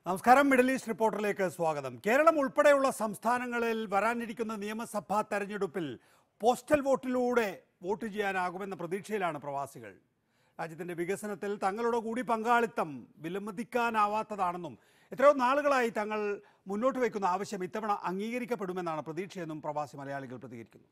നമസ്കാരം. Middle east റിപ്പോർട്ടറിലേക്ക് സ്വാഗതം. കേരളം ഉൾപ്പെടെയുള്ള സംസ്ഥാനങ്ങളിൽ വരാനിരിക്കുന്ന നിയമസഭാ തെരഞ്ഞെടുപ്പിൽ പോസ്റ്റൽ വോട്ടിലൂടെ വോട്ട് ചെയ്യാനാകുമെന്ന പ്രതീക്ഷയിലാണ് പ്രവാസികൾ. രാജ്യത്തിന്റെ വികസനത്തിൽ തങ്ങളുടെ കൂടി പങ്കാളിത്തം വിലമതിക്കാനാവാത്തതാണെന്നും എത്രയോ നാളുകളായി തങ്ങൾ മുന്നോട്ട് വയ്ക്കുന്ന ആവശ്യം ഇത്തവണ അംഗീകരിക്കപ്പെടുമെന്നാണ് പ്രതീക്ഷയെന്നും പ്രവാസി മലയാളികൾ പ്രതികരിക്കുന്നു.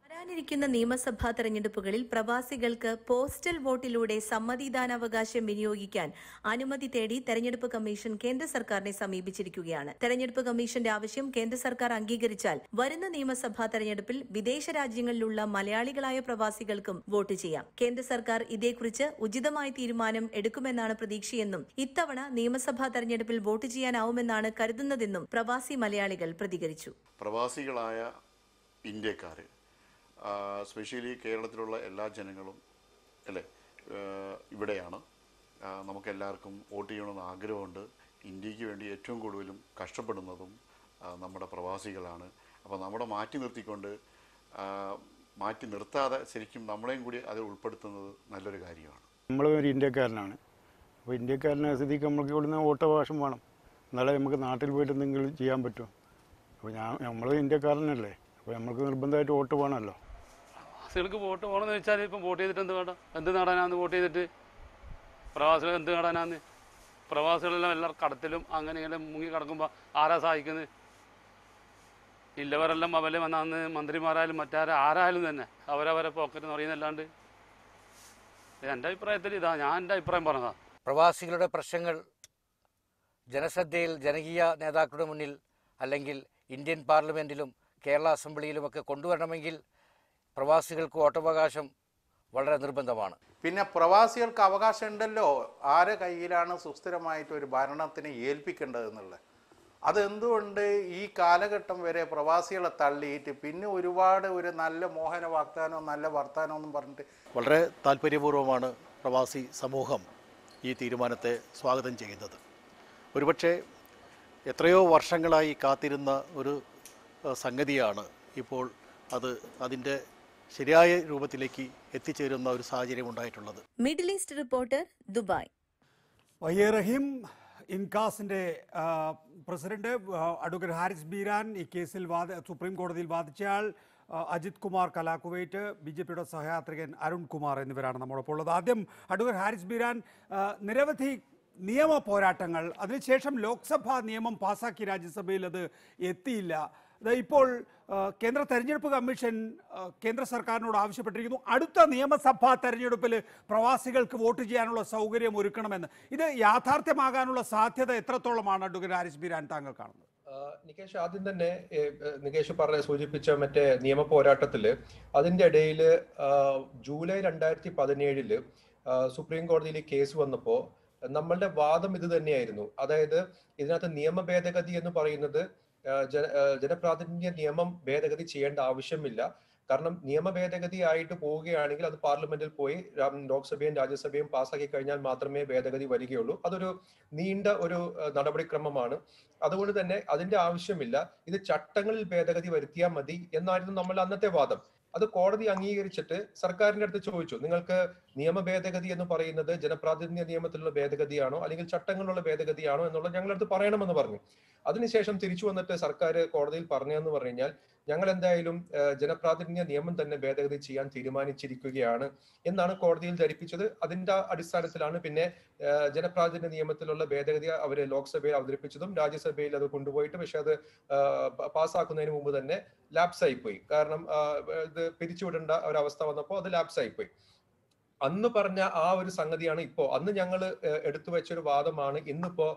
വരാനിരിക്കുന്ന നിയമസഭാ തെരഞ്ഞെടുപ്പുകളിൽ പ്രവാസികൾക്ക് പോസ്റ്റൽ വോട്ടിലൂടെ സമ്മതിദാനാവകാശം വിനിയോഗിക്കാൻ അനുമതി തേടി തെരഞ്ഞെടുപ്പ് കമ്മീഷൻ കേന്ദ്ര സർക്കാരിനെ സമീപിച്ചിരിക്കുകയാണ്. തെരഞ്ഞെടുപ്പ് കമ്മീഷന്റെ ആവശ്യം കേന്ദ്ര സർക്കാർ അംഗീകരിച്ചാൽ വരുന്ന നിയമസഭാ തെരഞ്ഞെടുപ്പിൽ വിദേശ രാജ്യങ്ങളിലുള്ള മലയാളികളായ പ്രവാസികൾക്കും വോട്ട് ചെയ്യാം. കേന്ദ്ര സർക്കാർ ഇതേക്കുറിച്ച് ഉചിതമായ തീരുമാനം എടുക്കുമെന്നാണ് പ്രതീക്ഷയെന്നും ഇത്തവണ നിയമസഭാ തെരഞ്ഞെടുപ്പിൽ വോട്ട് ചെയ്യാനാവുമെന്നാണ് കരുതുന്നതെന്നും പ്രവാസി മലയാളികൾ പ്രതികരിച്ചു. പ്രവാസികളായ ഇന്ത്യക്കാർ, സ്പെഷ്യലി കേരളത്തിലുള്ള എല്ലാ ജനങ്ങളും അല്ലേ ഇവിടെയാണ്. നമുക്കെല്ലാവർക്കും വോട്ട് ചെയ്യണമെന്ന് ആഗ്രഹമുണ്ട്. ഇന്ത്യക്ക് വേണ്ടി ഏറ്റവും കൂടുതലും കഷ്ടപ്പെടുന്നതും നമ്മുടെ പ്രവാസികളാണ്. അപ്പോൾ നമ്മുടെ മാറ്റി നിർത്താതെ ശരിക്കും നമ്മളെയും കൂടി അതിൽ ഉൾപ്പെടുത്തുന്നത് നല്ലൊരു കാര്യമാണ്. നമ്മളൊരു ഇന്ത്യക്കാരനാണ്. അപ്പോൾ ഇന്ത്യക്കാരനെ സ്ഥിതിക്ക് നമ്മൾക്ക് ഇവിടുന്ന് വോട്ടവകാശം വേണം. എന്നാലേ നമുക്ക് നാട്ടിൽ പോയിട്ട് എന്തെങ്കിലും ചെയ്യാൻ പറ്റും. അപ്പോൾ നമ്മൾ ഇന്ത്യക്കാരനല്ലേ, അപ്പോൾ നമുക്ക് നിർബന്ധമായിട്ട് വോട്ട് വേണമല്ലോ. പ്രവാസികൾക്ക് വോട്ട് പോകണമെന്ന് വെച്ചാൽ ഇപ്പം വോട്ട് ചെയ്തിട്ട് എന്ത് വേണ്ട, എന്ത് നേടാനാന്ന് വോട്ട് ചെയ്തിട്ട്? പ്രവാസികൾ എന്ത് നേടാനാന്ന്? പ്രവാസികളെല്ലാം എല്ലാവരും കടത്തിലും അങ്ങനെ ഇങ്ങനെ മുങ്ങി കിടക്കുമ്പോൾ ആരാ സഹായിക്കുന്നത്? ഇല്ലവരെല്ലാം അവരെ വന്നാന്ന് മന്ത്രിമാരായാലും ആരായാലും തന്നെ അവരവരെ പോക്കറ്റ് നിറയുന്നല്ലാണ്ട്. എൻ്റെ അഭിപ്രായത്തിൽ ഞാൻ എൻ്റെ അഭിപ്രായം പറഞ്ഞതാണ്. പ്രവാസികളുടെ പ്രശ്നങ്ങൾ ജനശ്രദ്ധയിൽ ജനകീയ നേതാക്കളുടെ മുന്നിൽ അല്ലെങ്കിൽ ഇന്ത്യൻ പാർലമെൻറ്റിലും കേരള അസംബ്ലിയിലുമൊക്കെ കൊണ്ടുവരണമെങ്കിൽ പ്രവാസികൾക്ക് വോട്ടവകാശം വളരെ നിർബന്ധമാണ്. പിന്നെ പ്രവാസികൾക്ക് അവകാശം ഉണ്ടല്ലോ, ആരെ കയ്യിലാണ് സുസ്ഥിരമായിട്ട് ഒരു ഭരണത്തിന് ഏൽപ്പിക്കേണ്ടതെന്നുള്ളത്. അതെന്തുകൊണ്ട് ഈ കാലഘട്ടം വരെ പ്രവാസികളെ തള്ളിയിട്ട് പിന്നെ ഒരുപാട് ഒരു നല്ല മോഹന വാഗ്ദാനവും നല്ല വർത്താനവും ഒന്നും പറഞ്ഞിട്ട് വളരെ താല്പര്യപൂർവ്വമാണ് പ്രവാസി സമൂഹം ഈ തീരുമാനത്തെ സ്വാഗതം ചെയ്യുന്നത്. ഒരുപക്ഷെ എത്രയോ വർഷങ്ങളായി കാത്തിരുന്ന ഒരു സംഗതിയാണ് ഇപ്പോൾ അതിൻ്റെ ശരിയായ രൂപത്തിലേക്ക് എത്തിച്ചേരുന്ന ഒരു സാഹചര്യം ഉണ്ടായിട്ടുള്ളത്. Middle east reporter, Dubai. Y Rahim, ഇൻകാസിന്റെ പ്രസിഡന്റ് അഡ്വക്കേറ്റ് ഹാരിസ് ബീരാൻ, ഈ കേസിൽ സുപ്രീം കോടതിയിൽ വാദിച്ചയാൾ അജിത് കുമാർ കലാകുവൈറ്റ്, BJPയുടെ സഹയാത്രികൻ അരുൺ കുമാർ എന്നിവരാണ് നമ്മോടൊപ്പം ഉള്ളത്. ആദ്യം അഡ്വക്കേറ്റ് ഹാരിസ് ബീരാൻ, നിരവധി നിയമ പോരാട്ടങ്ങൾ, അതിനുശേഷം ലോക്സഭാ നിയമം പാസാക്കി രാജ്യസഭയിൽ അത് എത്തിയില്ല. ഇപ്പോൾ കേന്ദ്ര തെരഞ്ഞെടുപ്പ് കമ്മീഷൻ കേന്ദ്ര സർക്കാരിനോട് ആവശ്യപ്പെട്ടിരിക്കുന്നു അടുത്ത നിയമസഭാ തെരഞ്ഞെടുപ്പിൽ പ്രവാസികൾക്ക് വോട്ട് ചെയ്യാനുള്ള സൗകര്യം ഒരുക്കണമെന്ന്. ഇത് യാഥാർത്ഥ്യമാകാനുള്ള സാധ്യത എത്രത്തോളമാണ് അഡ്വക്കേറ്റ് ഹാരിസ് ബീരാൻ താങ്കൾ കാണുന്നത്? നികേഷ്, ആദ്യം തന്നെ നികേഷ് സൂചിപ്പിച്ച മറ്റേ നിയമ പോരാട്ടത്തില് അതിന്റെ ഇടയിൽ ജൂലൈ 2017 സുപ്രീം കോടതിയിൽ കേസ് വന്നപ്പോൾ നമ്മളുടെ വാദം ഇത് തന്നെയായിരുന്നു. അതായത് ഇതിനകത്ത് നിയമ ഭേദഗതി എന്ന് പറയുന്നത് ജനപ്രാതിനിധ്യ നിയമം ഭേദഗതി ചെയ്യേണ്ട ആവശ്യമില്ല. കാരണം നിയമ ഭേദഗതി ആയിട്ട് പോവുകയാണെങ്കിൽ അത് പാർലമെന്റിൽ പോയി ലോക്സഭയും രാജ്യസഭയും പാസ്സാക്കി കഴിഞ്ഞാൽ മാത്രമേ ഭേദഗതി വരികയുള്ളൂ. അതൊരു നീണ്ട ഒരു നടപടിക്രമമാണ്. അതുകൊണ്ട് തന്നെ അതിന്റെ ആവശ്യമില്ല. ഇത് ചട്ടങ്ങളിൽ ഭേദഗതി വരുത്തിയാൽ മതി എന്നായിരുന്നു നമ്മളുടെ അന്നത്തെ വാദം. അത് കോടതി അംഗീകരിച്ചിട്ട് സർക്കാരിന്റെ അടുത്ത് ചോദിച്ചു, നിങ്ങൾക്ക് നിയമ ഭേദഗതി എന്ന് പറയുന്നത് ജനപ്രാതിനിധ്യ നിയമത്തിലുള്ള ഭേദഗതിയാണോ അല്ലെങ്കിൽ ചട്ടങ്ങളിലുള്ള ഭേദഗതിയാണോ എന്നുള്ളത് ഞങ്ങളുടെ അടുത്ത് പറയണമെന്ന് പറഞ്ഞു. അതിനുശേഷം തിരിച്ചു വന്നിട്ട് സർക്കാർ കോടതിയിൽ പറഞ്ഞതെന്ന് പറഞ്ഞു കഴിഞ്ഞാൽ ഞങ്ങൾ എന്തായാലും ജനപ്രാതിനിധ്യ നിയമം തന്നെ ഭേദഗതി ചെയ്യാൻ തീരുമാനിച്ചിരിക്കുകയാണ് എന്നാണ് കോടതിയിൽ ധരിപ്പിച്ചത്. അതിന്റെ അടിസ്ഥാനത്തിലാണ് പിന്നെ ജനപ്രാതിനിധ്യ നിയമത്തിലുള്ള ഭേദഗതി അവര് ലോക്സഭയിൽ അവതരിപ്പിച്ചതും രാജ്യസഭയിൽ അത് കൊണ്ടുപോയിട്ട് പക്ഷെ അത് പാസ്സാക്കുന്നതിന് മുമ്പ് തന്നെ ലാപ്സ് ആയിപ്പോയി. കാരണം ഇത് പിരിച്ചുവിടേണ്ട ഒരവസ്ഥ വന്നപ്പോൾ അത് ലാപ്സ് ആയിപ്പോയി. അന്ന് പറഞ്ഞ ആ ഒരു സംഗതിയാണ് ഇപ്പോ, അന്ന് ഞങ്ങൾ എടുത്തു വെച്ചൊരു വാദമാണ് ഇന്നിപ്പോ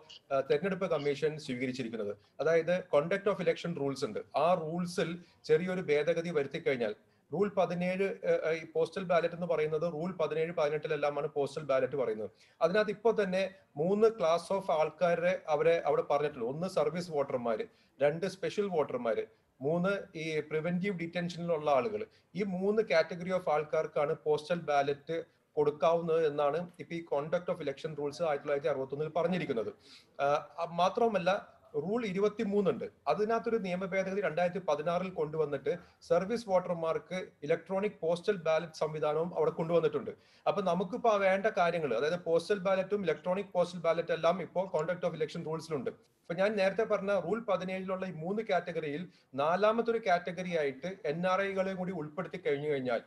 തെരഞ്ഞെടുപ്പ് കമ്മീഷൻ സ്വീകരിച്ചിരിക്കുന്നത്. അതായത് കോണ്ടക്ട് ഓഫ് ഇലക്ഷൻ റൂൾസ് ഉണ്ട്. ആ റൂൾസിൽ ചെറിയൊരു ഭേദഗതി വരുത്തി കഴിഞ്ഞാൽ റൂൾ 17 ഈ പോസ്റ്റൽ ബാലറ്റ് എന്ന് പറയുന്നത് റൂൾ 17, 18 പോസ്റ്റൽ ബാലറ്റ് പറയുന്നത്. അതിനകത്ത് ഇപ്പോൾ തന്നെ 3 ക്ലാസ് ഓഫ് ആൾക്കാരെ അവിടെ പറഞ്ഞിട്ടുള്ളൂ. 1 സർവീസ് വോട്ടർമാര്, 2 സ്പെഷ്യൽ വോട്ടർമാര്, 3 ഈ പ്രിവെന്റീവ് ഡിറ്റൻഷനിലുള്ള ആളുകൾ. ഈ 3 കാറ്റഗറി ഓഫ് ആൾക്കാർക്കാണ് പോസ്റ്റൽ ബാലറ്റ് കൊടുക്കാവുന്നത് എന്നാണ് ഇപ്പൊ ഈ കോണ്ടക്ട് ഓഫ് ഇലക്ഷൻ റൂൾസ് 1961 പറഞ്ഞിരിക്കുന്നത്. മാത്രവുമല്ല റൂൾ 23 ഉണ്ട്. അതിനകത്തൊരു നിയമ ഭേദഗതി 2016 കൊണ്ടുവന്നിട്ട് സർവീസ് വോട്ടർമാർക്ക് ഇലക്ട്രോണിക് പോസ്റ്റൽ ബാലറ്റ് സംവിധാനവും അവിടെ കൊണ്ടുവന്നിട്ടുണ്ട്. അപ്പൊ നമുക്കിപ്പോ വേണ്ട കാര്യങ്ങൾ, അതായത് പോസ്റ്റൽ ബാലറ്റും ഇലക്ട്രോണിക് പോസ്റ്റൽ ബാലറ്റ് എല്ലാം ഇപ്പോൾ കോണ്ടക്ട് ഓഫ് ഇലക്ഷൻ റൂൾസിലുണ്ട്. ഇപ്പൊ ഞാൻ നേരത്തെ പറഞ്ഞ റൂൾ 17 ഈ 3 കാറ്റഗറിയിൽ 4ാമത്തെ ഒരു കാറ്റഗറി ആയിട്ട് NRIകളെ കൂടി ഉൾപ്പെടുത്തി കഴിഞ്ഞു കഴിഞ്ഞാൽ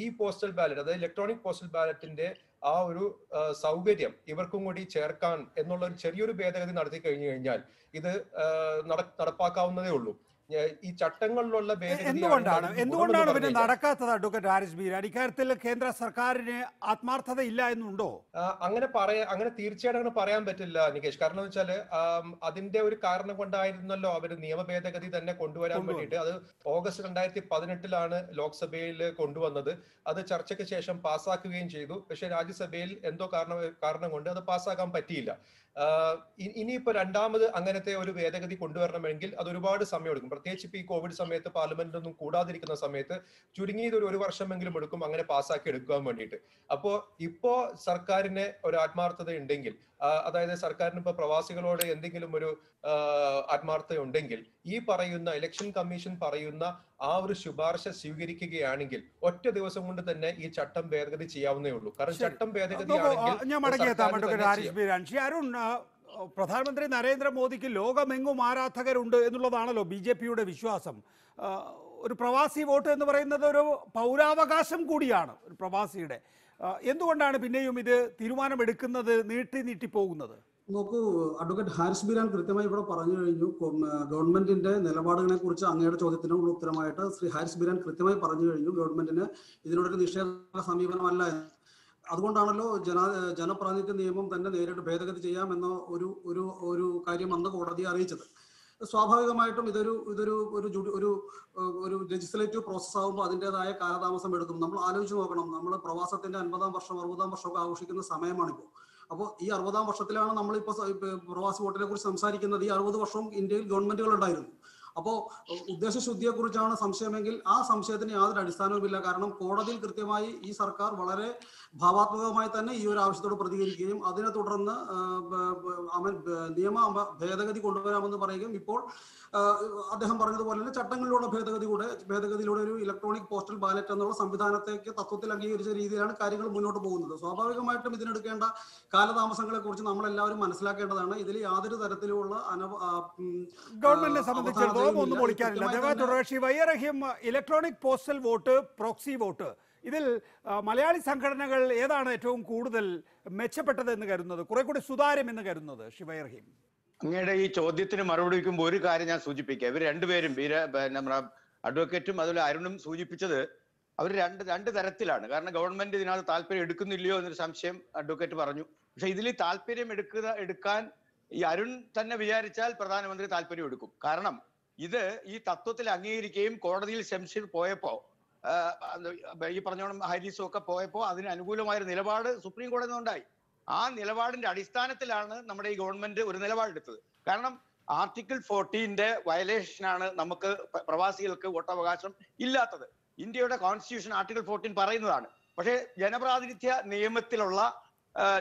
ഈ പോസ്റ്റൽ ബാലറ്റ്, അതായത് ഇലക്ട്രോണിക് പോസ്റ്റൽ ബാലറ്റിന്റെ ആ ഒരു സൗകര്യം ഇവർക്കും കൂടി ചേർക്കാൻ എന്നുള്ള ഒരു ചെറിയൊരു ഭേദഗതി നടത്തി കഴിഞ്ഞു കഴിഞ്ഞാൽ ഇത് നടപ്പാക്കാവുന്നതേ ഉള്ളൂ. ഈ ചട്ടങ്ങളിലുള്ള എന്തുകൊണ്ടാണ് പിന്നെ നടക്കാത്തത് അഡ്വക്കേറ്റ് ഹാരിസ് ബീരാൻ? ഇക്കാര്യത്തിൽ കേന്ദ്ര സർക്കാരിന് ആത്മാർത്ഥത ഇല്ല എന്നുണ്ടോ? അങ്ങനെ തീർച്ചയായിട്ടും അങ്ങനെ പറയാൻ പറ്റില്ല നികേഷ്. കാരണം എന്ന് വെച്ചാല് അതിന്റെ ഒരു കാരണം കൊണ്ടായിരുന്നല്ലോ അവര് നിയമ ഭേദഗതി തന്നെ കൊണ്ടുവരാൻ വേണ്ടിയിട്ട്. അത് ഓഗസ്റ്റ് 2018 ലോക്സഭയിൽ കൊണ്ടുവന്നത്. അത് ചർച്ചയ്ക്ക് ശേഷം പാസ്സാക്കുകയും ചെയ്തു. പക്ഷെ രാജ്യസഭയിൽ എന്തോ കാരണം കൊണ്ട് അത് പാസ്സാക്കാൻ പറ്റിയില്ല. ഇനിയിപ്പോ രണ്ടാമത് അങ്ങനത്തെ ഒരു ഭേദഗതി കൊണ്ടുവരണമെങ്കിൽ അത് ഒരുപാട് സമയമെടുക്കും. പ്രത്യേകിച്ച് ഇപ്പൊ ഈ കോവിഡ് സമയത്ത് പാർലമെന്റ് ഒന്നും കൂടാതിരിക്കുന്ന സമയത്ത് ചുരുങ്ങിയത് ഒരു വർഷമെങ്കിലും എടുക്കും അങ്ങനെ പാസ്സാക്കി എടുക്കാൻ വേണ്ടിയിട്ട്. അപ്പോ ഇപ്പോ സർക്കാരിന് ഒരു ആത്മാർത്ഥത ഉണ്ടെങ്കിൽ, അതായത് സർക്കാരിന് ഇപ്പൊ പ്രവാസികളോട് എന്തെങ്കിലും ഒരു ആത്മാർത്ഥത ഉണ്ടെങ്കിൽ ഈ പറയുന്ന ഇലക്ഷൻ കമ്മീഷൻ പറയുന്ന ആ ഒരു ശുപാർശ സ്വീകരിക്കുകയാണെങ്കിൽ ഒറ്റ ദിവസം കൊണ്ട് തന്നെ ഈ ചട്ടം ഭേദഗതി ചെയ്യാവുന്നേ ഉള്ളൂ. കാരണം ചട്ടം ഭേദഗതി പ്രധാനമന്ത്രി നരേന്ദ്രമോദിക്ക് ലോകമെങ്ങും ആരാധകരുണ്ട് എന്നുള്ളതാണല്ലോ BJPയുടെ വിശ്വാസം. ഒരു പ്രവാസി വോട്ട് എന്ന് പറയുന്നത് ഒരു പൗരാവകാശം കൂടിയാണ് ഒരു പ്രവാസിയുടെ. എന്തുകൊണ്ടാണ് പിന്നെയും ഇത് തീരുമാനമെടുക്കുന്നത് നീട്ടി പോകുന്നത്? നോക്കൂ, അഡ്വക്കേറ്റ് ഹാരിസ് ബീരാൻ കൃത്യമായി ഇവിടെ പറഞ്ഞു കഴിഞ്ഞു. ഗവൺമെന്റിന്റെ നിലപാടുകളെ കുറിച്ച് അങ്ങയുടെ ചോദ്യത്തിനുള്ള ഉത്തരമായിട്ട് ശ്രീ ഹാരിസ് ബീരാൻ കൃത്യമായി പറഞ്ഞു കഴിഞ്ഞു. ഗവൺമെന്റിന് ഇതിനോടൊരു നിഷേധ സമീപനമല്ല. അതുകൊണ്ടാണല്ലോ ജനപ്രാതിനിധ്യ നിയമം തന്നെ നേരിട്ട് ഭേദഗതി ചെയ്യാമെന്ന ഒരു കാര്യം അന്ന് കോടതിയെ അറിയിച്ചത്. സ്വാഭാവികമായിട്ടും ഒരു ലെജിസ്ലേറ്റീവ് പ്രോസസ് ആകുമ്പോൾ അതിൻ്റെതായ കാലതാമസം എടുക്കും. നമ്മൾ ആലോചിച്ച് നോക്കണം, നമ്മൾ പ്രവാസത്തിന്റെ 50ാം വർഷം 60ാം വർഷമൊക്കെ ആഘോഷിക്കുന്ന സമയമാണിപ്പോൾ. അപ്പോൾ ഈ 60ാം വർഷത്തിലാണ് നമ്മളിപ്പോൾ പ്രവാസി വോട്ടിനെ കുറിച്ച് സംസാരിക്കുന്നത്. ഈ 60 വർഷവും ഇന്ത്യയിൽ ഗവൺമെന്റുകൾ ഉണ്ടായിരുന്നു. അപ്പോൾ ഉദ്ദേശശുദ്ധിയെ കുറിച്ചാണ് സംശയമെങ്കിൽ ആ സംശയത്തിന് യാതൊരു അടിസ്ഥാനവുമില്ല. കാരണം കോടതിയിൽ കൃത്യമായി ഈ സർക്കാർ വളരെ ഭാവാത്മകമായി തന്നെ ഈ ഒരു ആവശ്യത്തോട് പ്രതികരിക്കുകയും അതിനെ തുടർന്ന് നിയമ ഭേദഗതി കൊണ്ടുവരാമെന്ന് പറയുകയും ഇപ്പോൾ അദ്ദേഹം പറഞ്ഞതുപോലെ തന്നെ ചട്ടങ്ങളിലുള്ള ഭേദഗതിയിലൂടെ ഒരു ഇലക്ട്രോണിക് പോസ്റ്റൽ ബാലറ്റ് എന്നുള്ള സംവിധാനത്തേക്ക് തത്വത്തിൽ അംഗീകരിച്ച രീതിയിലാണ് കാര്യങ്ങൾ മുന്നോട്ട് പോകുന്നത്. സ്വാഭാവികമായിട്ടും ഇതിനെടുക്കേണ്ട കാലതാമസങ്ങളെ കുറിച്ച് നമ്മളെല്ലാവരും മനസ്സിലാക്കേണ്ടതാണ്. ഇതിൽ യാതൊരു തരത്തിലുള്ള ഗവൺമെന്റിനെ സംബന്ധിച്ചിടത്തോളം ഒന്നും പൊളിക്കാനില്ല. Electronic postal vote, proxy vote, ഇതിൽ മലയാളി സംഘടനകൾ ഏതാണ് ഏറ്റവും കൂടുതൽ മെച്ചപ്പെട്ടത് എന്ന് കരുതുന്നത്, കുറെ കൂടി സുതാര്യം എന്ന് കരുതുന്നത്? ശിവയർഹീം, അങ്ങയുടെ ഈ ചോദ്യത്തിന് മറുപടി വയ്ക്കുമ്പോൾ ഒരു കാര്യം ഞാൻ സൂചിപ്പിക്കാം. ഇവർ രണ്ടുപേരും നമ്മുടെ അഡ്വക്കേറ്റും അതുപോലെ അരുണും സൂചിപ്പിച്ചത് അവർ രണ്ട് തരത്തിലാണ്. കാരണം ഗവൺമെന്റ് ഇതിനകത്ത് താല്പര്യം എടുക്കുന്നില്ലയോ എന്നൊരു സംശയം അഡ്വക്കേറ്റ് പറഞ്ഞു. പക്ഷെ ഇതിൽ താല്പര്യം എടുക്കാൻ ഈ അരുൺ തന്നെ വിചാരിച്ചാൽ പ്രധാനമന്ത്രി താല്പര്യം എടുക്കും. കാരണം ഇത് ഈ തത്വത്തിൽ അംഗീകരിക്കുകയും കോടതിയിൽ ശംഷീർ പോയപ്പോ ഈ പറഞ്ഞോണം ഹാരിസും ഒക്കെ പോയപ്പോ അതിന് അനുകൂലമായൊരു നിലപാട് സുപ്രീം കോടതി ഉണ്ടായി. ആ നിലപാടിന്റെ അടിസ്ഥാനത്തിലാണ് നമ്മുടെ ഈ ഗവൺമെന്റ് ഒരു നിലപാടെടുത്തത്. കാരണം ആർട്ടിക്കിൾ 14 വയലേഷനാണ് നമുക്ക് പ്രവാസികൾക്ക് വോട്ടവകാശം ഇല്ലാത്തത്. ഇന്ത്യയുടെ കോൺസ്റ്റിറ്റ്യൂഷൻ ആർട്ടിക്കിൾ 14 പറയുന്നതാണ്. പക്ഷേ ജനപ്രാതിനിധ്യ നിയമത്തിലുള്ള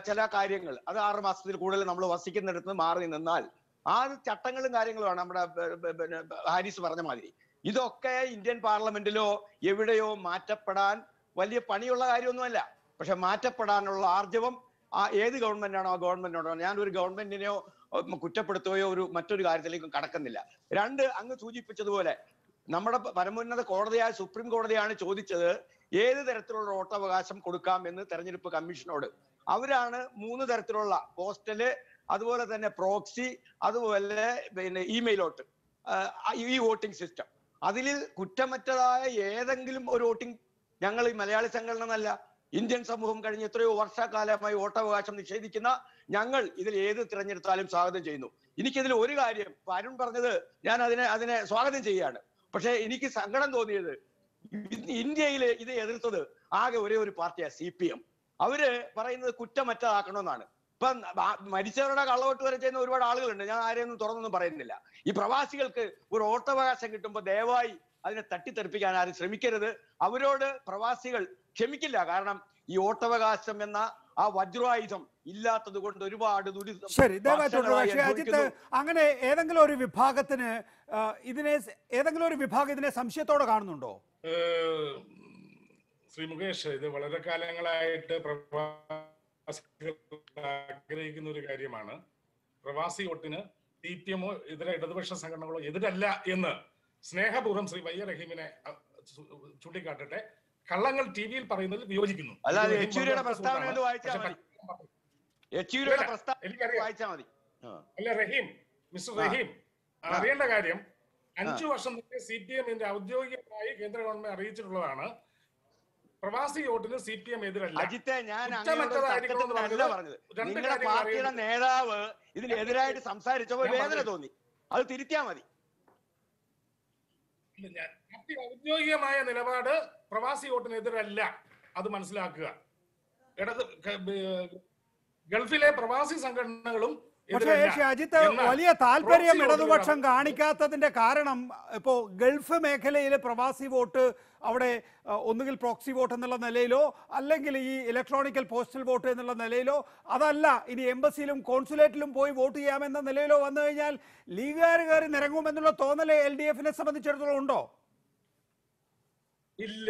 ചില കാര്യങ്ങൾ, അത് 6 മാസത്തിൽ കൂടുതൽ നമ്മൾ വസിക്കുന്നിടത്ത് മാറി നിന്നാൽ ആ ചട്ടങ്ങളും കാര്യങ്ങളുമാണ് നമ്മുടെ ഹാരിസ് പറഞ്ഞ മാതിരി. ഇതൊക്കെ ഇന്ത്യൻ പാർലമെന്റിലോ എവിടെയോ മാറ്റപ്പെടാൻ വലിയ പണിയുള്ള കാര്യമൊന്നുമല്ല. പക്ഷെ മാറ്റപ്പെടാനുള്ള ആർജവം ഏത് ഗവൺമെന്റാണോ ആ ഗവൺമെന്റിനോടാണ്. ഞാനൊരു ഗവൺമെന്റിനെയോ കുറ്റപ്പെടുത്തുകയോ മറ്റൊരു കാര്യത്തിലേക്കും കടക്കുന്നില്ല. അങ്ങ് സൂചിപ്പിച്ചതുപോലെ നമ്മുടെ പരമോന്നത കോടതിയായ സുപ്രീം കോടതിയാണ് ചോദിച്ചത് ഏത് തരത്തിലുള്ള വോട്ടവകാശം കൊടുക്കാം എന്ന് തെരഞ്ഞെടുപ്പ് കമ്മീഷനോട്. അവരാണ് 3 തരത്തിലുള്ള പോസ്റ്റല്, അതുപോലെ തന്നെ പ്രോക്സി, അതുപോലെ ഇമെയിൽ വോട്ട്, ഈ വോട്ടിംഗ് സിസ്റ്റം. അതിൽ കുറ്റമറ്റതായ ഏതെങ്കിലും ഒരു വോട്ടിംഗ് ഞങ്ങൾ ഈ മലയാളി സംഘടന എന്നല്ല, ഇന്ത്യൻ സമൂഹം കഴിഞ്ഞ എത്രയോ വർഷക്കാലമായി വോട്ടവകാശം നിഷേധിക്കുന്ന ഞങ്ങൾ ഇതിൽ ഏത് തിരഞ്ഞെടുത്താലും സ്വാഗതം ചെയ്യുന്നു. എനിക്കിതിൽ ഒരു കാര്യം അരുൺ പറഞ്ഞത് ഞാൻ അതിനെ സ്വാഗതം ചെയ്യുകയാണ്. പക്ഷെ എനിക്ക് സങ്കടം തോന്നിയത് ഇന്ത്യയിൽ ഇത് എതിർത്തത് ആകെ ഒരേ ഒരു പാർട്ടിയാണ്, CPM. അവര് പറയുന്നത് കുറ്റമറ്റതാക്കണമെന്നാണ്. ഇപ്പൊ മരിച്ചവരുടെ കള്ളവോട്ട് വരെ ചെയ്യുന്ന ഒരുപാട് ആളുകളുണ്ട്. ഞാൻ ആരെയൊന്നും തുറന്നൊന്നും പറയുന്നില്ല. ഈ പ്രവാസികൾക്ക് ഒരു വോട്ടവകാശം കിട്ടുമ്പോൾ ദയവായി അതിനെ തട്ടിത്തെറിപ്പിക്കാൻ ആരും ശ്രമിക്കരുത്. അവരോട് പ്രവാസികൾ ക്ഷമിക്കില്ല. കാരണം ഈ വോട്ടവകാശം എന്ന ആ വജ്രായുധം ഇല്ലാത്തത് കൊണ്ട് ഒരുപാട് ശരി, ദയവായി അജിത്ത്, അങ്ങനെ ഏതെങ്കിലും ഒരു വിഭാഗത്തിന് ഇതിനെ സംശയത്തോടെ കാണുന്നുണ്ടോ? ശ്രീ മുകേഷ്, ഇത് വളരെ കാലങ്ങളായിട്ട് ആഗ്രഹിക്കുന്ന ഒരു കാര്യമാണ്. പ്രവാസി വോട്ടിന് CPM-ഓ ഇതര ഇടതുപക്ഷ സംഘടനകളോ എതിരല്ല എന്ന് സ്നേഹപൂർവ്വം ശ്രീ വൈ റഹീമിനെ ചൂണ്ടിക്കാട്ടട്ടെ. കള്ളങ്ങൾ TV-യിൽ പറയുന്നതിൽ വിയോജിക്കുന്നു. അല്ല റഹീം, മിസ്റ്റർ റഹീം, അറിയേണ്ട കാര്യം 5 വർഷം മുമ്പേ CPM-ന്റെ ഔദ്യോഗികമായി കേന്ദ്ര ഗവൺമെന്റ് അറിയിച്ചിട്ടുള്ളതാണ് പ്രവാസി വോട്ടിന് CPM എതിരല്ല. അജിത്തെ, ഞാൻ നിങ്ങളുടെ പാർട്ടിയുടെ നേതാവ് ഇതിനെതിരായിട്ട് സംസാരിച്ചപ്പോൾ വേദന തോന്നി, അത് തിരുത്തിയാ മതി. പാർട്ടി ഔദ്യോഗികമായ നിലപാട് പ്രവാസി വോട്ടിന് എതിരല്ല, അത് മനസ്സിലാക്കുക. ഗൾഫിലെ പ്രവാസി സംഘടനകളും പക്ഷേ അജിത്ത്, വലിയ താല്പര്യം ഇടതുപക്ഷം കാണിക്കാത്തതിന്റെ കാരണം ഇപ്പോൾ ഗൾഫ് മേഖലയിലെ പ്രവാസി വോട്ട് അവിടെ ഒന്നുകിൽ പ്രോക്സി വോട്ട് എന്നുള്ള നിലയിലോ അല്ലെങ്കിൽ ഈ ഇലക്ട്രോണിക്കൽ പോസ്റ്റൽ വോട്ട് എന്നുള്ള നിലയിലോ, അതല്ല ഇനി എംബസിയിലും കോൺസുലേറ്റിലും പോയി വോട്ട് ചെയ്യാമെന്ന നിലയിലോ വന്നു കഴിഞ്ഞാൽ ലീഗുകാർ കയറി നിരങ്ങുമെന്നുള്ള തോന്നല് LDF-നെ സംബന്ധിച്ചിടത്തോളം ഉണ്ടോ? ഇല്ല.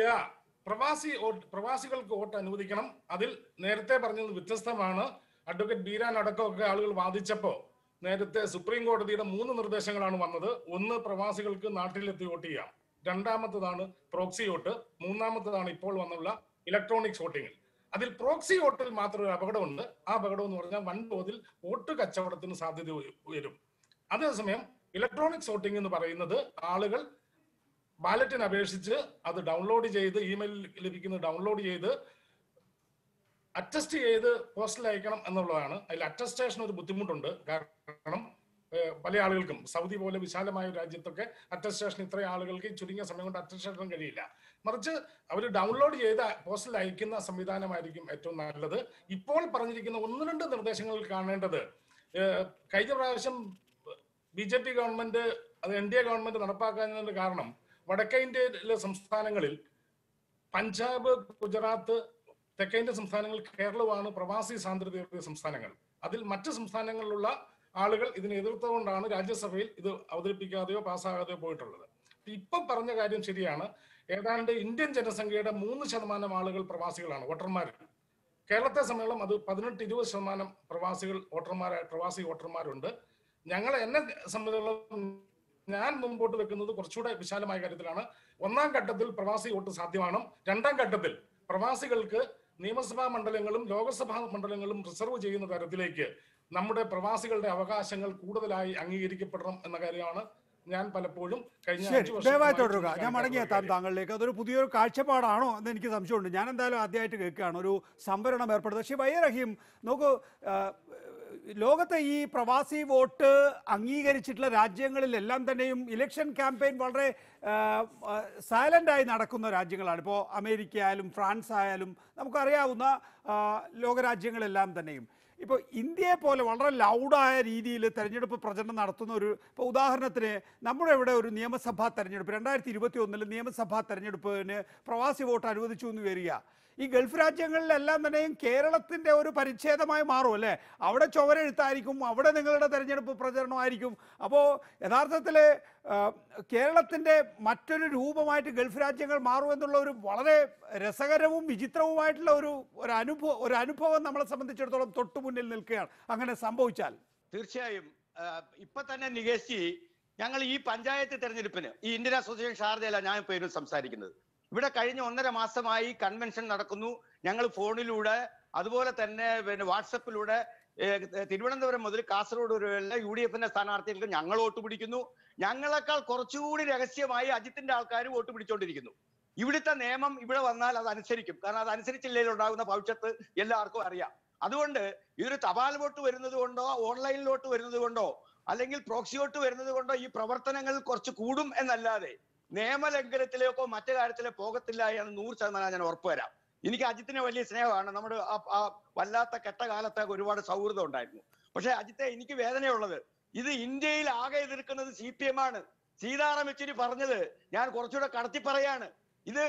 പ്രവാസികൾക്ക് വോട്ട് അനുവദിക്കണം. അതിൽ നേരത്തെ പറഞ്ഞത് വ്യത്യസ്തമാണ്. അഡ്വക്കേറ്റ് ബീരാൻ അടക്കമൊക്കെ ആളുകൾ വാദിച്ചപ്പോൾ നേരത്തെ സുപ്രീം കോടതിയുടെ 3 നിർദ്ദേശങ്ങളാണ് വന്നത്. ഒന്ന്, പ്രവാസികൾക്ക് നാട്ടിലെത്തി വോട്ട് ചെയ്യാം. രണ്ടാമത്തതാണ് പ്രോക്സി വോട്ട്. മൂന്നാമത്തതാണ് ഇപ്പോൾ വന്നുള്ള ഇലക്ട്രോണിക്സ് വോട്ടിംഗ്. അതിൽ പ്രോക്സി വോട്ടിൽ മാത്രം ഒരു അപകടമുണ്ട്. ആ അപകടം എന്ന് പറഞ്ഞാൽ വൻതോതിൽ വോട്ട് കച്ചവടത്തിന് സാധ്യത വരും. അതേസമയം ഇലക്ട്രോണിക്സ് വോട്ടിംഗ് എന്ന് പറയുന്നത് ആളുകൾ ബാലറ്റിന് അപേക്ഷിച്ച് അത് ഡൗൺലോഡ് ചെയ്ത്, ഇമെയിൽ ലഭിക്കുന്നത് ഡൗൺലോഡ് ചെയ്ത് അറ്റസ്റ്റ് ചെയ്ത് പോസ്റ്റിൽ അയക്കണം എന്നുള്ളതാണ്. അതിൽ അറ്റസ്റ്റേഷൻ ഒരു ബുദ്ധിമുട്ടുണ്ട്. കാരണം പല ആളുകൾക്കും സൗദി പോലെ വിശാലമായ ഒരു രാജ്യത്തൊക്കെ അറ്റസ്റ്റേഷൻ ഇത്രയും ആളുകൾക്ക് ചുരുങ്ങിയ സമയം കൊണ്ട് അറ്റസ്റ്റേഷൻ കഴിയില്ല. മറിച്ച് അവർ ഡൗൺലോഡ് ചെയ്ത് പോസ്റ്റിൽ അയക്കുന്ന സംവിധാനമായിരിക്കും ഏറ്റവും നല്ലത്. ഇപ്പോൾ പറഞ്ഞിരിക്കുന്ന 1-2 നിർദ്ദേശങ്ങൾ കാണേണ്ടത്, കഴിഞ്ഞ പ്രാവശ്യം BJP ഗവൺമെന്റ് അത് NDA ഗവൺമെന്റ് നടപ്പാക്കുന്നതിന്റെ കാരണം വടക്കേ ഇന്ത്യയിലെ സംസ്ഥാനങ്ങളിൽ പഞ്ചാബ്, ഗുജറാത്ത്, തെക്കേ ഇന്ത്യൻ സംസ്ഥാനങ്ങൾ, കേരളമാണ് പ്രവാസി സാന്ദ്രതയുള്ള സംസ്ഥാനങ്ങൾ. അതിൽ മറ്റ് സംസ്ഥാനങ്ങളിലുള്ള ആളുകൾ ഇതിനെ എതിർത്തുകൊണ്ടാണ് രാജ്യസഭയിൽ ഇത് അവതരിപ്പിക്കാതെയോ പാസ്സാകാതെയോ പോയിട്ടുള്ളത്. ഇപ്പൊ പറഞ്ഞ കാര്യം ശരിയാണ്. ഏതാണ്ട് ഇന്ത്യൻ ജനസംഖ്യയുടെ 3% ആളുകൾ പ്രവാസികളാണ്, വോട്ടർമാർ. കേരളത്തെ സംബന്ധിച്ചോളം അത് 18-20% പ്രവാസി വോട്ടർമാരുണ്ട്. എന്നെ സംബന്ധിച്ചിടത്തോളം ഞാൻ മുമ്പോട്ട് വെക്കുന്നത് കുറച്ചുകൂടെ വിശാലമായ കാര്യത്തിലാണ്. 1-ാം ഘട്ടത്തിൽ പ്രവാസി വോട്ട് സാധ്യമാണ്. 2-ാം ഘട്ടത്തിൽ പ്രവാസികൾക്ക് നിയമസഭാ മണ്ഡലങ്ങളും ലോകസഭാ മണ്ഡലങ്ങളും റിസർവ് ചെയ്യുന്ന തരത്തിലേക്ക് നമ്മുടെ പ്രവാസികളുടെ അവകാശങ്ങൾ കൂടുതലായി അംഗീകരിക്കപ്പെടണം എന്ന കാര്യമാണ് ഞാൻ പലപ്പോഴും കഴിഞ്ഞ 5 ദയവായി തുടരുക. ഞാൻ മടങ്ങിയെത്താം താങ്കളിലേക്ക്. അതൊരു പുതിയൊരു കാഴ്ചപ്പാടാണോ എന്ന് എനിക്ക് സംശയമുണ്ട്. ഞാൻ എന്തായാലും ആദ്യമായിട്ട് കേൾക്കുകയാണ് ഒരു സംവരണം ഏർപ്പെടുന്നത്. പക്ഷേ വൈ റഹീം, നോക്കൂ, ലോകത്തെ ഈ പ്രവാസി വോട്ട് അംഗീകരിച്ചിട്ടുള്ള രാജ്യങ്ങളിലെല്ലാം തന്നെയും ഇലക്ഷൻ ക്യാമ്പയിൻ വളരെ സൈലൻ്റായി നടക്കുന്ന രാജ്യങ്ങളാണ്. ഇപ്പോൾ അമേരിക്ക ആയാലും ഫ്രാൻസ് ആയാലും നമുക്കറിയാവുന്ന ലോകരാജ്യങ്ങളെല്ലാം തന്നെയും. ഇപ്പോൾ ഇന്ത്യയെ പോലെ വളരെ ലൗഡായ രീതിയിൽ തെരഞ്ഞെടുപ്പ് പ്രചരണം നടത്തുന്ന ഇപ്പോൾ ഉദാഹരണത്തിന് നമ്മുടെ ഇവിടെ ഒരു നിയമസഭാ തെരഞ്ഞെടുപ്പ് 2021 നിയമസഭാ തെരഞ്ഞെടുപ്പിന് പ്രവാസി വോട്ട് അനുവദിച്ചു എന്ന് വരിക. ഈ ഗൾഫ് രാജ്യങ്ങളിലെല്ലാം തന്നെയും കേരളത്തിൻ്റെ ഒരു പരിച്ഛേദമായി മാറും അല്ലേ? അവിടെ ചുവരെഴുത്തായിരിക്കും, അവിടെ നിങ്ങളുടെ തെരഞ്ഞെടുപ്പ് പ്രചരണമായിരിക്കും. അപ്പോൾ യഥാർത്ഥത്തിൽ കേരളത്തിൻ്റെ മറ്റൊരു രൂപമായിട്ട് ഗൾഫ് രാജ്യങ്ങൾ മാറുമെന്നുള്ള ഒരു വളരെ രസകരവും വിചിത്രവുമായിട്ടുള്ള ഒരു അനുഭവം നമ്മളെ സംബന്ധിച്ചിടത്തോളം തൊട്ടു മുന്നിൽ നിൽക്കുകയാണ് അങ്ങനെ സംഭവിച്ചാൽ. തീർച്ചയായും ഇപ്പൊ തന്നെ നികേഷ്, ഞങ്ങൾ ഈ പഞ്ചായത്ത് തെരഞ്ഞെടുപ്പിന് ഈ ഇന്ത്യൻ അസോസിയേഷൻ ഷാർജയിലാണ് ഞാൻ ഇപ്പോൾ സംസാരിക്കുന്നത്. ഇവിടെ കഴിഞ്ഞ 1.5 മാസമായി കൺവെൻഷൻ നടക്കുന്നു. ഞങ്ങൾ ഫോണിലൂടെ അതുപോലെ തന്നെ വാട്സപ്പിലൂടെ തിരുവനന്തപുരം മുതൽ കാസർഗോഡ് വരെയുള്ള UDF-ന്റെ സ്ഥാനാർത്ഥികൾക്ക് ഞങ്ങൾ വോട്ട് പിടിക്കുന്നു. ഞങ്ങളെക്കാൾ കുറച്ചുകൂടി രഹസ്യമായി അജിത്തിന്റെ ആൾക്കാർ വോട്ട് പിടിച്ചുകൊണ്ടിരിക്കുന്നു. ഇവിടുത്തെ നിയമം ഇവിടെ വന്നാൽ അത് അനുസരിക്കും. കാരണം അത് അനുസരിച്ചില്ലെങ്കിൽ ഉണ്ടാകുന്ന ഭവിഷ്യത്ത് എല്ലാവർക്കും അറിയാം. അതുകൊണ്ട് ഇതൊരു തപാൽ വോട്ട് വരുന്നത് കൊണ്ടോ ഓൺലൈൻ വോട്ട് വരുന്നത് കൊണ്ടോ അല്ലെങ്കിൽ പ്രോക്സി വോട്ട് വരുന്നത് കൊണ്ടോ ഈ പ്രവർത്തനങ്ങൾ കുറച്ച് കൂടും എന്നല്ലാതെ നിയമലംഘനത്തിലേക്കോ മറ്റു കാര്യത്തിലോ പോകത്തില്ല എന്ന് 100% ഞാൻ ഉറപ്പുവരാം. എനിക്ക് അജിത്തിനെ വലിയ സ്നേഹമാണ്. നമ്മുടെ ആ വല്ലാത്ത കെട്ടകാലത്തെ ഒരുപാട് സൗഹൃദം ഉണ്ടായിരുന്നു. പക്ഷെ അജിത്തെ, എനിക്ക് വേദനയുള്ളത് ഇത് ഇന്ത്യയിൽ ആകെ എതിർക്കുന്നത് CPM ആണ്. സീതാറാം യെച്ചൂരി പറഞ്ഞത് ഞാൻ കുറച്ചുകൂടെ കടത്തി പറയാണ്. ഇത്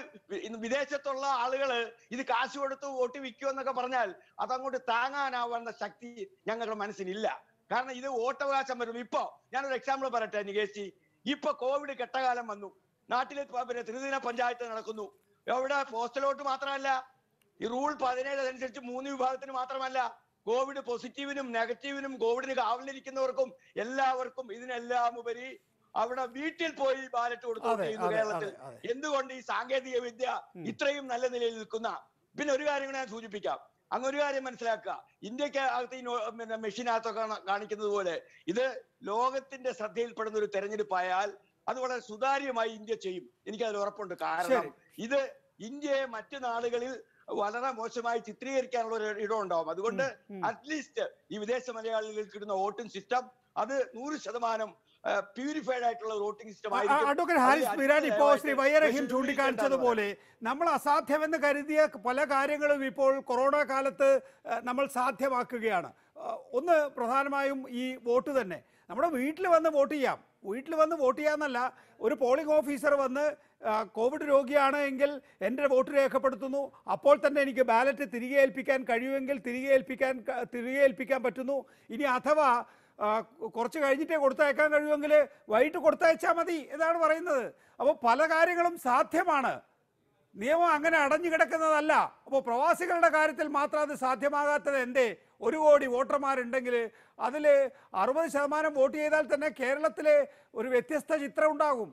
വിദേശത്തുള്ള ആളുകള് ഇത് കാശ് കൊടുത്ത് വോട്ട് വിൽക്കുമെന്നൊക്കെ പറഞ്ഞാൽ അതങ്ങോട്ട് താങ്ങാനാവുന്ന ശക്തി ഞങ്ങളുടെ മനസ്സിനില്ല. കാരണം ഇത് വോട്ടവകാശം വരും. ഇപ്പോ ഞാനൊരു എക്സാമ്പിൾ പറയട്ടെ നികേഷ്, ഇപ്പൊ കോവിഡ് കെട്ടകാലം വന്നു, നാട്ടിലെ ത്രിദിന പഞ്ചായത്ത് നടക്കുന്നു. എവിടെ പോസ്റ്റൽ വോട്ട് മാത്രമല്ല, ഈ റൂൾ 17 അനുസരിച്ച് 3 വിഭാഗത്തിന് മാത്രമല്ല, കോവിഡ് പോസിറ്റീവിനും നെഗറ്റീവിനും കോവിഡിന് കാവലിരിക്കുന്നവർക്കും എല്ലാവർക്കും ഇതിനെല്ലാം ഉപരി അവിടെ വീട്ടിൽ പോയി ബാലറ്റ് കൊടുത്തു കേരളത്തിൽ. എന്തുകൊണ്ട് ഈ സാങ്കേതിക വിദ്യ ഇത്രയും നല്ല നിലയിൽ നിൽക്കുന്ന? പിന്നെ ഒരു കാര്യം കൂടെ ഞാൻ സൂചിപ്പിക്കാം. അങ്ങൊരു കാര്യം മനസ്സിലാക്കുക, ഇന്ത്യക്ക് അകത്ത് ഈ മെഷീനകത്തൊക്കെ കാണിക്കുന്നത് പോലെ ഇത് ലോകത്തിന്റെ ശ്രദ്ധയിൽപ്പെടുന്ന ഒരു തെരഞ്ഞെടുപ്പായാൽ അത് വളരെ സുതാര്യമായി ഇന്ത്യ ചെയ്യും, എനിക്കതിൽ ഉറപ്പുണ്ട്. കാരണം ഇത് ഇന്ത്യയെ മറ്റു നാടുകളിൽ വളരെ മോശമായി ചിത്രീകരിക്കാനുള്ള ഒരു ഇടം ഉണ്ടാവും. അതുകൊണ്ട് അറ്റ്ലീസ്റ്റ് ഈ വിദേശ മലയാളികൾക്ക് ഇടുന്ന വോട്ടിംഗ് സിസ്റ്റം അത് 100% പ്യൂരിഫൈഡ് ആയിട്ടുള്ള വോട്ടിംഗ് സിസ്റ്റം ആയിരിക്കും. അഡ്വക്കേറ്റ് ഹാരിസ് ബീരാൻ, ഇപ്പോൾ ശ്രീ വൈ റഹീം ചൂണ്ടിക്കാണിച്ചതുപോലെ നമ്മൾ അസാധ്യമെന്ന് കരുതിയ പല കാര്യങ്ങളും ഇപ്പോൾ കൊറോണ കാലത്ത് നമ്മൾ സാധ്യമാക്കുകയാണ്. ഒന്ന് പ്രധാനമായും ഈ വോട്ട് തന്നെ. നമ്മുടെ വീട്ടിൽ വന്ന് വോട്ട് ചെയ്യാം. വീട്ടിൽ വന്ന് വോട്ട് ചെയ്യാമെന്നല്ല, ഒരു പോളിംഗ് ഓഫീസർ വന്ന് കോവിഡ് രോഗിയാണ് എങ്കിൽ എൻ്റെ വോട്ട് രേഖപ്പെടുത്തുന്നു, അപ്പോൾ തന്നെ എനിക്ക് ബാലറ്റ് തിരികെ ഏൽപ്പിക്കാൻ കഴിയുമെങ്കിൽ തിരികെ ഏൽപ്പിക്കാൻ പറ്റുന്നു. ഇനി അഥവാ കുറച്ച് കഴിഞ്ഞിട്ടേ കൊടുത്തയക്കാൻ കഴിയുമെങ്കിൽ വൈകിട്ട് കൊടുത്തയച്ചാൽ മതി എന്നാണ് പറയുന്നത്. അപ്പോൾ പല കാര്യങ്ങളും സാധ്യമാണ്. നിയമം അങ്ങനെ അടഞ്ഞു കിടക്കുന്നതല്ല. അപ്പോൾ പ്രവാസികളുടെ കാര്യത്തിൽ മാത്രം അത് സാധ്യമാകാത്തത് എന്തേ? 1 കോടി വോട്ടർമാരുണ്ടെങ്കിൽ അതിൽ 60% വോട്ട് ചെയ്താൽ തന്നെ കേരളത്തിലെ ഒരു വ്യത്യസ്ത ചിത്രം ഉണ്ടാകും.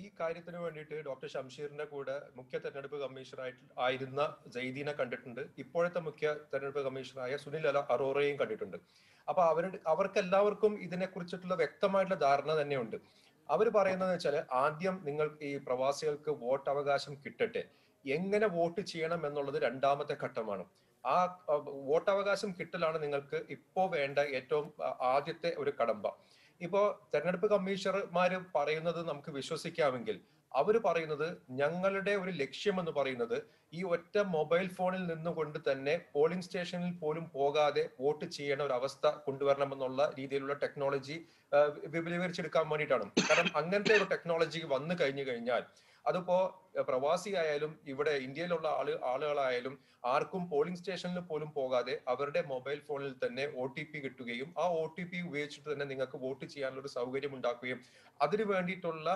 ഈ കാര്യത്തിന് വേണ്ടിയിട്ട് ഡോക്ടർ ഷംഷീറിന്റെ കൂടെ മുഖ്യ തെരഞ്ഞെടുപ്പ് കമ്മീഷണർ ആയിരുന്ന ജയ്ദീനെ കണ്ടിട്ടുണ്ട്. ഇപ്പോഴത്തെ മുഖ്യ തെരഞ്ഞെടുപ്പ് കമ്മീഷണറായ സുനിൽ അറോറയെയും കണ്ടിട്ടുണ്ട്. അപ്പൊ അവർക്കെല്ലാവർക്കും ഇതിനെ കുറിച്ചിട്ടുള്ള വ്യക്തമായിട്ടുള്ള ധാരണ തന്നെയുണ്ട്. അവർ പറയുന്നത് വെച്ചാൽ ആദ്യം നിങ്ങൾ ഈ പ്രവാസികൾക്ക് വോട്ട് അവകാശം കിട്ടട്ടെ, എങ്ങനെ വോട്ട് ചെയ്യണം എന്നുള്ളത് 2ാമത്തെ ഘട്ടമാണ്. ആ വോട്ടവകാശം കിട്ടലാണ് നിങ്ങൾക്ക് ഇപ്പോ വേണ്ട ഏറ്റവും ആദ്യത്തെ ഒരു കടമ്പ. ഇപ്പോ തെരഞ്ഞെടുപ്പ് കമ്മീഷണർമാര് പറയുന്നത് നമുക്ക് വിശ്വസിക്കാമെങ്കിൽ അവർ പറയുന്നത് ഞങ്ങളുടെ ഒരു ലക്ഷ്യം എന്ന് പറയുന്നത് ഈ ഒറ്റ മൊബൈൽ ഫോണിൽ നിന്നുകൊണ്ട് തന്നെ പോളിംഗ് സ്റ്റേഷനിൽ പോലും പോകാതെ വോട്ട് ചെയ്യേണ്ട ഒരു അവസ്ഥ കൊണ്ടുവരണമെന്നുള്ള രീതിയിലുള്ള ടെക്നോളജി വിപുലീകരിച്ചെടുക്കാൻ വേണ്ടിയിട്ടാണ്. കാരണം അങ്ങനത്തെ ഒരു ടെക്നോളജി വന്നു കഴിഞ്ഞാൽ അതിപ്പോ പ്രവാസി ആയാലും ഇവിടെ ഇന്ത്യയിലുള്ള ആളുകളായാലും ആർക്കും പോളിംഗ് സ്റ്റേഷനിൽ പോലും പോകാതെ അവരുടെ മൊബൈൽ ഫോണിൽ തന്നെ OTP കിട്ടുകയും ആ OTP ഉപയോഗിച്ചിട്ട് തന്നെ നിങ്ങൾക്ക് വോട്ട് ചെയ്യാനുള്ള ഒരു സൗകര്യം ഉണ്ടാക്കുകയും അതിനു വേണ്ടിയിട്ടുള്ള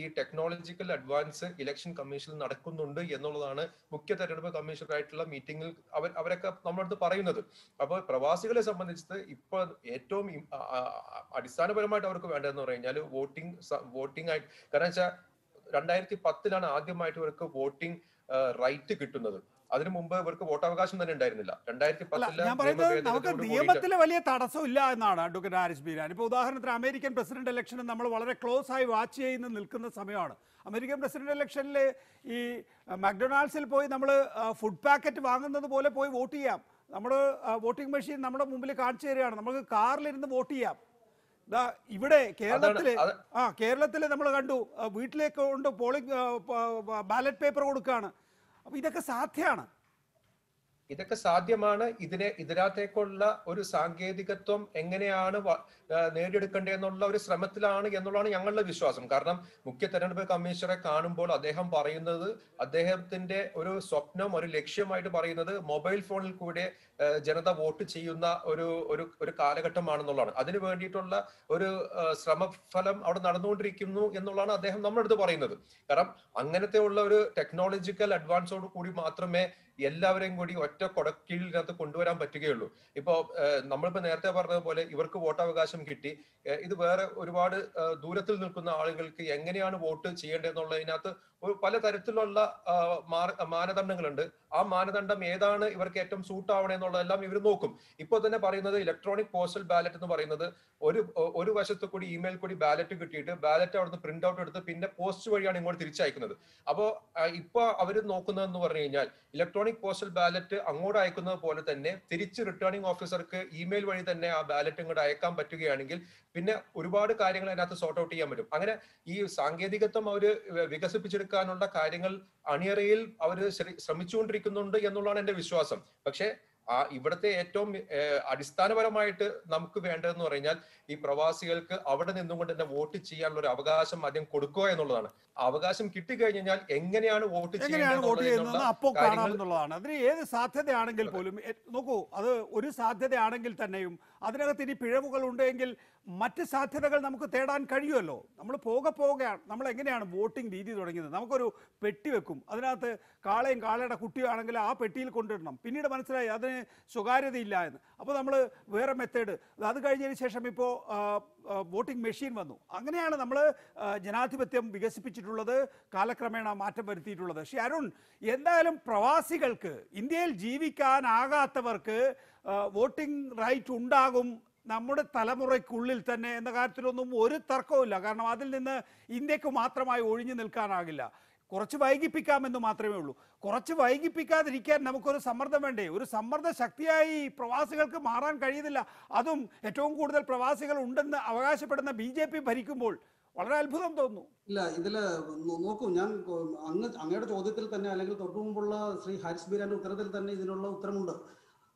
ഈ ടെക്നോളജിക്കൽ അഡ്വാൻസ് ഇലക്ഷൻ കമ്മീഷനിൽ നടക്കുന്നുണ്ട് എന്നുള്ളതാണ് മുഖ്യ തെരഞ്ഞെടുപ്പ് കമ്മീഷണറായിട്ടുള്ള മീറ്റിംഗിൽ അവരൊക്കെ നമ്മളടുത്ത് പറയുന്നത്. അപ്പോൾ പ്രവാസികളെ സംബന്ധിച്ച് ഇപ്പൊ ഏറ്റവും അടിസ്ഥാനപരമായിട്ട് അവർക്ക് വേണ്ടതെന്ന് പറഞ്ഞു കഴിഞ്ഞാൽ വോട്ടിംഗ് ആയിട്ട്, കാരണം വെച്ചാൽ 2010 ആദ്യമായിട്ട് ഇവർക്ക് വോട്ടിംഗ് റൈറ്റ് കിട്ടുന്നത്. അതിനു മുമ്പ് ഇവർക്ക് വോട്ടവകാശം തന്നെ ഉണ്ടായിരുന്നില്ല. 2010 നമുക്ക് നിയമത്തിൽ വലിയ തടസ്സമില്ല എന്നാണ് അഡ്വക്കേറ്റ് ഹാരിസ് ബീരാൻ. ഇപ്പോൾ ഉദാഹരണത്തിന് അമേരിക്കൻ പ്രസിഡന്റ് ഇലക്ഷന് നമ്മൾ വളരെ ക്ലോസ് ആയി വാച്ച് ചെയ്യുന്ന നിൽക്കുന്ന സമയമാണ്. അമേരിക്കൻ പ്രസിഡന്റ് ഇലക്ഷനിൽ ഈ മക്ഡൊണാൾഡ്സിൽ പോയി നമ്മൾ ഫുഡ് പാക്കറ്റ് വാങ്ങുന്നത് പോലെ പോയി വോട്ട് ചെയ്യാം. നമ്മൾ വോട്ടിംഗ് മെഷീൻ നമ്മുടെ മുമ്പിൽ കാണിച്ചു തരികയാണ്. നമുക്ക് കാറിലിരുന്ന് വോട്ട് ചെയ്യാം. ഇവിടെ കേരളത്തിൽ നമ്മൾ കണ്ടു, വീട്ടിലേക്ക് കൊണ്ട് പോളിംഗ് ബാലറ്റ് പേപ്പർ കൊടുക്കുകയാണ്. അപ്പൊ ഇതൊക്കെ സാധ്യമാണ്. ഇതൊക്കെ സാധ്യമാണ്. ഇതിനകത്തേക്കുള്ള ഒരു സാങ്കേതികത്വം എങ്ങനെയാണ് നേടിയെടുക്കേണ്ടതെന്നുള്ള ഒരു ശ്രമത്തിലാണ് എന്നുള്ളതാണ് ഞങ്ങളുടെ വിശ്വാസം. കാരണം മുഖ്യ തെരഞ്ഞെടുപ്പ് കമ്മീഷണറെ കാണുമ്പോൾ അദ്ദേഹം പറയുന്നത്, അദ്ദേഹത്തിന്റെ ഒരു സ്വപ്നം, ഒരു ലക്ഷ്യമായിട്ട് പറയുന്നത് മൊബൈൽ ഫോണിൽ കൂടെ ജനത വോട്ട് ചെയ്യുന്ന ഒരു കാലഘട്ടമാണെന്നുള്ളതാണ്. അതിനു വേണ്ടിയിട്ടുള്ള ഒരു ശ്രമഫലം അവിടെ നടന്നുകൊണ്ടിരിക്കുന്നു എന്നുള്ളതാണ് അദ്ദേഹം നമ്മുടെ അടുത്ത് പറയുന്നത്. കാരണം അങ്ങനത്തെ ഉള്ള ഒരു ടെക്നോളജിക്കൽ അഡ്വാൻസോട് കൂടി മാത്രമേ എല്ലാവരെയും കൂടി ഒറ്റ കൊടക്കീഴിനകത്ത് കൊണ്ടുവരാൻ പറ്റുകയുള്ളൂ. ഇപ്പോ നമ്മളിപ്പോ നേരത്തെ പറഞ്ഞതുപോലെ ഇവർക്ക് വോട്ടവകാശം കിട്ടി, ഇത് വേറെ ഒരുപാട് ദൂരത്തിൽ നിൽക്കുന്ന ആളുകൾക്ക് എങ്ങനെയാണ് വോട്ട് ചെയ്യേണ്ടതെന്നുള്ളതിനകത്ത് പലതരത്തിലുള്ള മാനദണ്ഡങ്ങളുണ്ട്. ആ മാനദണ്ഡം ഏതാണ് ഇവർക്ക് ഏറ്റവും സൂട്ട് ആവണേ എന്നുള്ളതെല്ലാം ഇവർ നോക്കും. ഇപ്പോൾ തന്നെ പറയുന്നത് ഇലക്ട്രോണിക് പോസ്റ്റൽ ബാലറ്റ് എന്ന് പറയുന്നത് ഒരു വശത്ത് കൂടി ഇമെയിൽ കൂടി ബാലറ്റ് കിട്ടിയിട്ട് ബാലറ്റ് അവിടുന്ന് പ്രിന്റ് ഔട്ട് എടുത്ത് പിന്നെ പോസ്റ്റ് വഴിയാണ് ഇങ്ങോട്ട് തിരിച്ചയക്കുന്നത്. അപ്പോൾ ഇപ്പൊ അവർ നോക്കുന്നതെന്ന് പറഞ്ഞു കഴിഞ്ഞാൽ ഇലക്ട്രോണിക് പോസ്റ്റൽ ബാലറ്റ് അങ്ങോട്ട് അയക്കുന്നത് പോലെ തന്നെ തിരിച്ച് റിട്ടേണിംഗ് ഓഫീസർക്ക് ഇമെയിൽ വഴി തന്നെ ആ ബാലറ്റ് ഇങ്ങോട്ട് അയക്കാൻ പറ്റുകയാണെങ്കിൽ പിന്നെ ഒരുപാട് കാര്യങ്ങൾ അതിനകത്ത് സോർട്ട് ഔട്ട് ചെയ്യാൻ പറ്റും. അങ്ങനെ ഈ സാങ്കേതികത്വം അവര് വികസിപ്പിച്ചെടുക്കാനുള്ള കാര്യങ്ങൾ അണിയറയിൽ അവർ ശ്രമിച്ചുകൊണ്ടിരിക്കുന്നുണ്ട് എന്നുള്ളതാണ് എന്റെ വിശ്വാസം. പക്ഷെ ഇവിടുത്തെ ഏറ്റവും അടിസ്ഥാനപരമായിട്ട് നമുക്ക് വേണ്ടതെന്ന് പറഞ്ഞാൽ ഈ പ്രവാസികൾക്ക് അവിടെ നിന്നുകൊണ്ട് തന്നെ വോട്ട് ചെയ്യാനുള്ള ഒരു അവകാശം ആദ്യം കൊടുക്കുക എന്നുള്ളതാണ്. അവകാശം കിട്ടിക്കഴിഞ്ഞാൽ എങ്ങനെയാണ് വോട്ട് ചെയ്യുന്നത് അപ്പോൾ കാണാമെന്നുള്ളതാണ്. അതിന് ഏത് സാധ്യതയാണെങ്കിൽ പോലും നോക്കൂ, അത് ഒരു സാധ്യതയാണെങ്കിൽ തന്നെയും അതിനകത്ത് ഇനി പിഴവുകൾ ഉണ്ടെങ്കിൽ മറ്റ് സാധ്യതകൾ നമുക്ക് തേടാൻ കഴിയുമല്ലോ. നമ്മൾ പോകെയാണ് നമ്മൾ എങ്ങനെയാണ് വോട്ടിംഗ് രീതി തുടങ്ങിയത്. നമുക്കൊരു പെട്ടി വെക്കും, അതിനകത്ത് കാളയും കാളയുടെ കുട്ടിയാണെങ്കിൽ ആ പെട്ടിയിൽ കൊണ്ടിടണം. പിന്നീട് മനസ്സിലായി അതിന് സ്വകാര്യതയില്ല എന്ന്. അപ്പോൾ നമ്മൾ വേറെ മെത്തേഡ്, അത് കഴിഞ്ഞതിന് ശേഷം ഇപ്പോൾ വോട്ടിംഗ് മെഷീൻ വന്നു. അങ്ങനെയാണ് നമ്മൾ ജനാധിപത്യം വികസിപ്പിച്ചിട്ടുള്ളത്, കാലക്രമേണ മാറ്റം വരുത്തിയിട്ടുള്ളത്. പക്ഷേ അരുൺ, എന്തായാലും പ്രവാസികൾക്ക്, ഇന്ത്യയിൽ ജീവിക്കാനാകാത്തവർക്ക് വോട്ടിംഗ് റൈറ്റ് ഉണ്ടാകും നമ്മുടെ തലമുറയ്ക്കുള്ളിൽ തന്നെ എന്ന കാര്യത്തിലൊന്നും ഒരു തർക്കവുമില്ല. കാരണം അതിൽ നിന്ന് ഇന്ത്യക്ക് മാത്രമായി ഒഴിഞ്ഞു നിൽക്കാനാകില്ല. കുറച്ച് വൈകിപ്പിക്കാമെന്ന് മാത്രമേ ഉള്ളൂ. കുറച്ച് വൈകിപ്പിക്കാതിരിക്കാൻ നമുക്കൊരു സമ്മർദ്ദം വേണ്ടേ? ഒരു സമ്മർദ്ദ ശക്തിയായി പ്രവാസികൾക്ക് മാറാൻ കഴിയുന്നില്ല. അതും ഏറ്റവും കൂടുതൽ പ്രവാസികൾ ഉണ്ടെന്ന് അവകാശപ്പെടുന്ന BJP ഭരിക്കുമ്പോൾ വളരെ അത്ഭുതം തോന്നുന്നു. ഇല്ല, ഇതില് നോക്കൂ, ഞാൻ അങ്ങയുടെ ചോദ്യത്തിൽ തന്നെ അല്ലെങ്കിൽ തൊട്ടു മുമ്പുള്ള ശ്രീ ഹാരിസ് ബീരാന്റെ ഉത്തരത്തിൽ തന്നെ ഇതിനുള്ള ഉത്തരമുണ്ട്.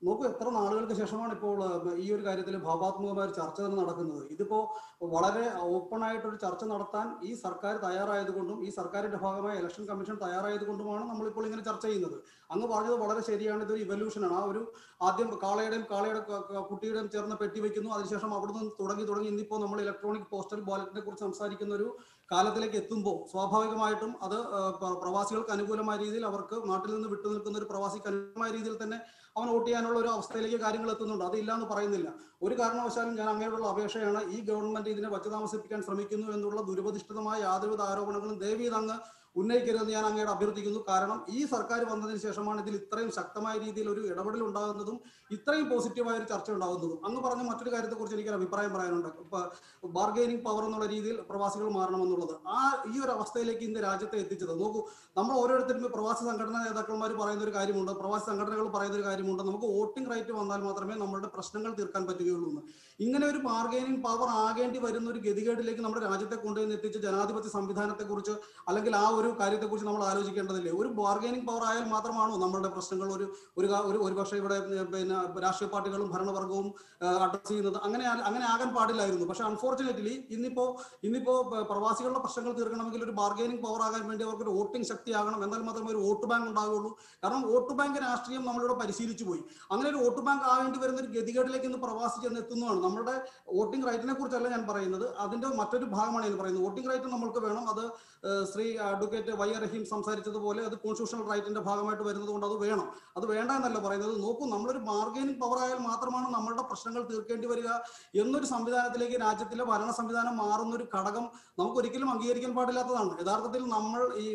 നോക്കൂ, എത്ര നാളുകൾക്ക് ശേഷമാണ് ഇപ്പോൾ ഈ ഒരു കാര്യത്തിൽ ഭാവാത്മകമായ ഒരു ചർച്ച തന്നെ നടക്കുന്നത്. ഇതിപ്പോ വളരെ ഓപ്പൺ ആയിട്ടൊരു ചർച്ച നടത്താൻ ഈ സർക്കാർ തയ്യാറായതുകൊണ്ടും ഈ സർക്കാരിന്റെ ഭാഗമായ ഇലക്ഷൻ കമ്മീഷൻ തയ്യാറായതുകൊണ്ടുമാണ് നമ്മളിപ്പോൾ ഇങ്ങനെ ചർച്ച ചെയ്യുന്നത്. അങ്ങ് പറഞ്ഞത് വളരെ ശരിയാണ്. ഇതൊരു ഇവല്യൂഷനാണ്. ആ ഒരു ആദ്യം കാളയുടെ കുട്ടിയുടെയും ചേർന്ന് പെട്ടി വയ്ക്കുന്നു, അതിനുശേഷം അവിടുന്ന് തുടങ്ങി ഇന്നിപ്പോൾ നമ്മൾ ഇലക്ട്രോണിക് പോസ്റ്റൽ ബാലറ്റിനെ കുറിച്ച് സംസാരിക്കുന്ന ഒരു കാലത്തിലേക്ക് എത്തുമ്പോൾ സ്വാഭാവികമായിട്ടും അത് പ്രവാസികൾക്ക് അനുകൂലമായ രീതിയിൽ, അവർക്ക് നാട്ടിൽ നിന്ന് വിട്ടു നിൽക്കുന്ന ഒരു പ്രവാസിക്ക് അനുകൂലമായ രീതിയിൽ തന്നെ അവൻ വോട്ട് ചെയ്യാനുള്ള ഒരു അവസ്ഥയിലേക്ക് കാര്യങ്ങൾ എത്തുന്നുണ്ട്. അതില്ല എന്ന് പറയുന്നില്ല. ഒരു കാരണവശാലും ഞാൻ അങ്ങനെയുള്ള അപേക്ഷയാണ്, ഈ ഗവൺമെന്റ് ഇതിനെ വച്ചു താമസിപ്പിക്കാൻ ശ്രമിക്കുന്നു എന്നുള്ള ദുരുപദിഷ്ടിതമായ യാതൊരുവിധ ആരോപണങ്ങളും ദയവീത് അങ്ങ് ഉന്നയിക്കരുതെന്ന് ഞാൻ അങ്ങയുടെ അഭ്യർത്ഥിക്കുന്നു. കാരണം ഈ സർക്കാർ വന്നതിന് ശേഷമാണ് ഇതിൽ ഇത്രയും ശക്തമായ രീതിയിൽ ഒരു ഇടപെടൽ ഉണ്ടാകുന്നതും ഇത്രയും പോസിറ്റീവായ ഒരു ചർച്ച ഉണ്ടാകുന്നതും. അങ്ങ് പറഞ്ഞ മറ്റൊരു കാര്യത്തെക്കുറിച്ച് എനിക്കൊരു അഭിപ്രായം പറയാനുണ്ട്. ബാർഗെയിനിങ് പവർ എന്നുള്ള രീതിയിൽ പ്രവാസികൾ മാറണമെന്നുള്ളത്, ഈ ഒരു അവസ്ഥയിലേക്ക് ഇന്ന് രാജ്യത്തെ എത്തിച്ചത്. നോക്കൂ, നമ്മൾ ഓരോരുത്തരും പ്രവാസി സംഘടനാ നേതാക്കന്മാർ പറയുന്ന ഒരു കാര്യമുണ്ട്, പ്രവാസി സംഘടനകൾ പറയുന്ന ഒരു കാര്യമുണ്ട്, നമുക്ക് വോട്ടിംഗ് റൈറ്റ് വന്നാൽ മാത്രമേ നമ്മളുടെ പ്രശ്നങ്ങൾ തീർക്കാൻ പറ്റുകയുള്ളൂ എന്ന്. ഇങ്ങനെ ഒരു ബാർഗെയിനിങ് പവർ ആകേണ്ടി വരുന്ന ഒരു ഗതികേടിലേക്ക് നമ്മുടെ രാജ്യത്തെ കൊണ്ടുവന്ന് എത്തിച്ച ജനാധിപത്യ സംവിധാനത്തെക്കുറിച്ച് അല്ലെങ്കിൽ ആ ഒരു കാര്യത്തെക്കുറിച്ച് നമ്മൾ ആലോചിക്കേണ്ടതില്ലേ? ഒരു ബാർഗെയിനിങ് പവർ ആയാൽ മാത്രമാണോ നമ്മളുടെ പ്രശ്നങ്ങൾ ഒരു പക്ഷേ ഇവിടെ പിന്നെ രാഷ്ട്രീയ പാർട്ടികളും ഭരണവർഗവും അഡ്രസ് ചെയ്യുന്നത്? അങ്ങനെ ആകാൻ പാടില്ലായിരുന്നു. പക്ഷെ അൺഫോർച്ചുനേറ്റ്ലി ഇന്നിപ്പോ പ്രവാസികളുടെ പ്രശ്നങ്ങൾ തീർക്കണമെങ്കിൽ ഒരു ബാർഗെയിനിങ് പവർ ആകാൻ വേണ്ടി അവർക്ക് ഒരു വോട്ടിംഗ് ശക്തിയാകണം. എന്നാൽ മാത്രമേ ഒരു വോട്ട് ബാങ്ക് ഉണ്ടാവുകയുള്ളൂ. കാരണം വോട്ട് ബാങ്ക് രാഷ്ട്രീയം നമ്മളിവിടെ പരിശീലിച്ചു പോയി. അങ്ങനെ ഒരു വോട്ട് ബാങ്ക് ആവേണ്ടി വരുന്ന ഒരു ഗതികേടിലേക്ക് ഇന്ന് പ്രവാസി ചെന്നെത്തുന്നതാണ്. നമ്മുടെ വോട്ടിംഗ് റൈറ്റിനെ കുറിച്ചല്ല ഞാൻ പറയുന്നത്, അതിന്റെ മറ്റൊരു ഭാഗമാണ് ഞാൻ പറയുന്നത്. വോട്ടിംഗ് റൈറ്റ് നമ്മൾക്ക് വേണം. അത് ശ്രീ അഡ്വക്കേറ്റ് YR റഹീം സംസാരിച്ചതുപോലെ അത് കോൺസ്റ്റിറ്റ്യൂഷണൽ റൈറ്റിന്റെ ഭാഗമായിട്ട് വരുന്നത് കൊണ്ട് അത് വേണം. അത് വേണ്ട എന്നല്ല പറയുന്നത്. നോക്കൂ, നമ്മളൊരു ബാർഗെയിനിങ് പവർ ആയാൽ മാത്രമാണ് നമ്മളുടെ പ്രശ്നങ്ങൾ തീർക്കേണ്ടി വരിക എന്നൊരു സംവിധാനത്തിലേക്ക് രാജ്യത്തിലെ ഭരണ സംവിധാനം മാറുന്ന ഒരു ഘടകം നമുക്ക് ഒരിക്കലും അംഗീകരിക്കാൻ പാടില്ലാത്തതാണ്. യഥാർത്ഥത്തിൽ നമ്മൾ ഈ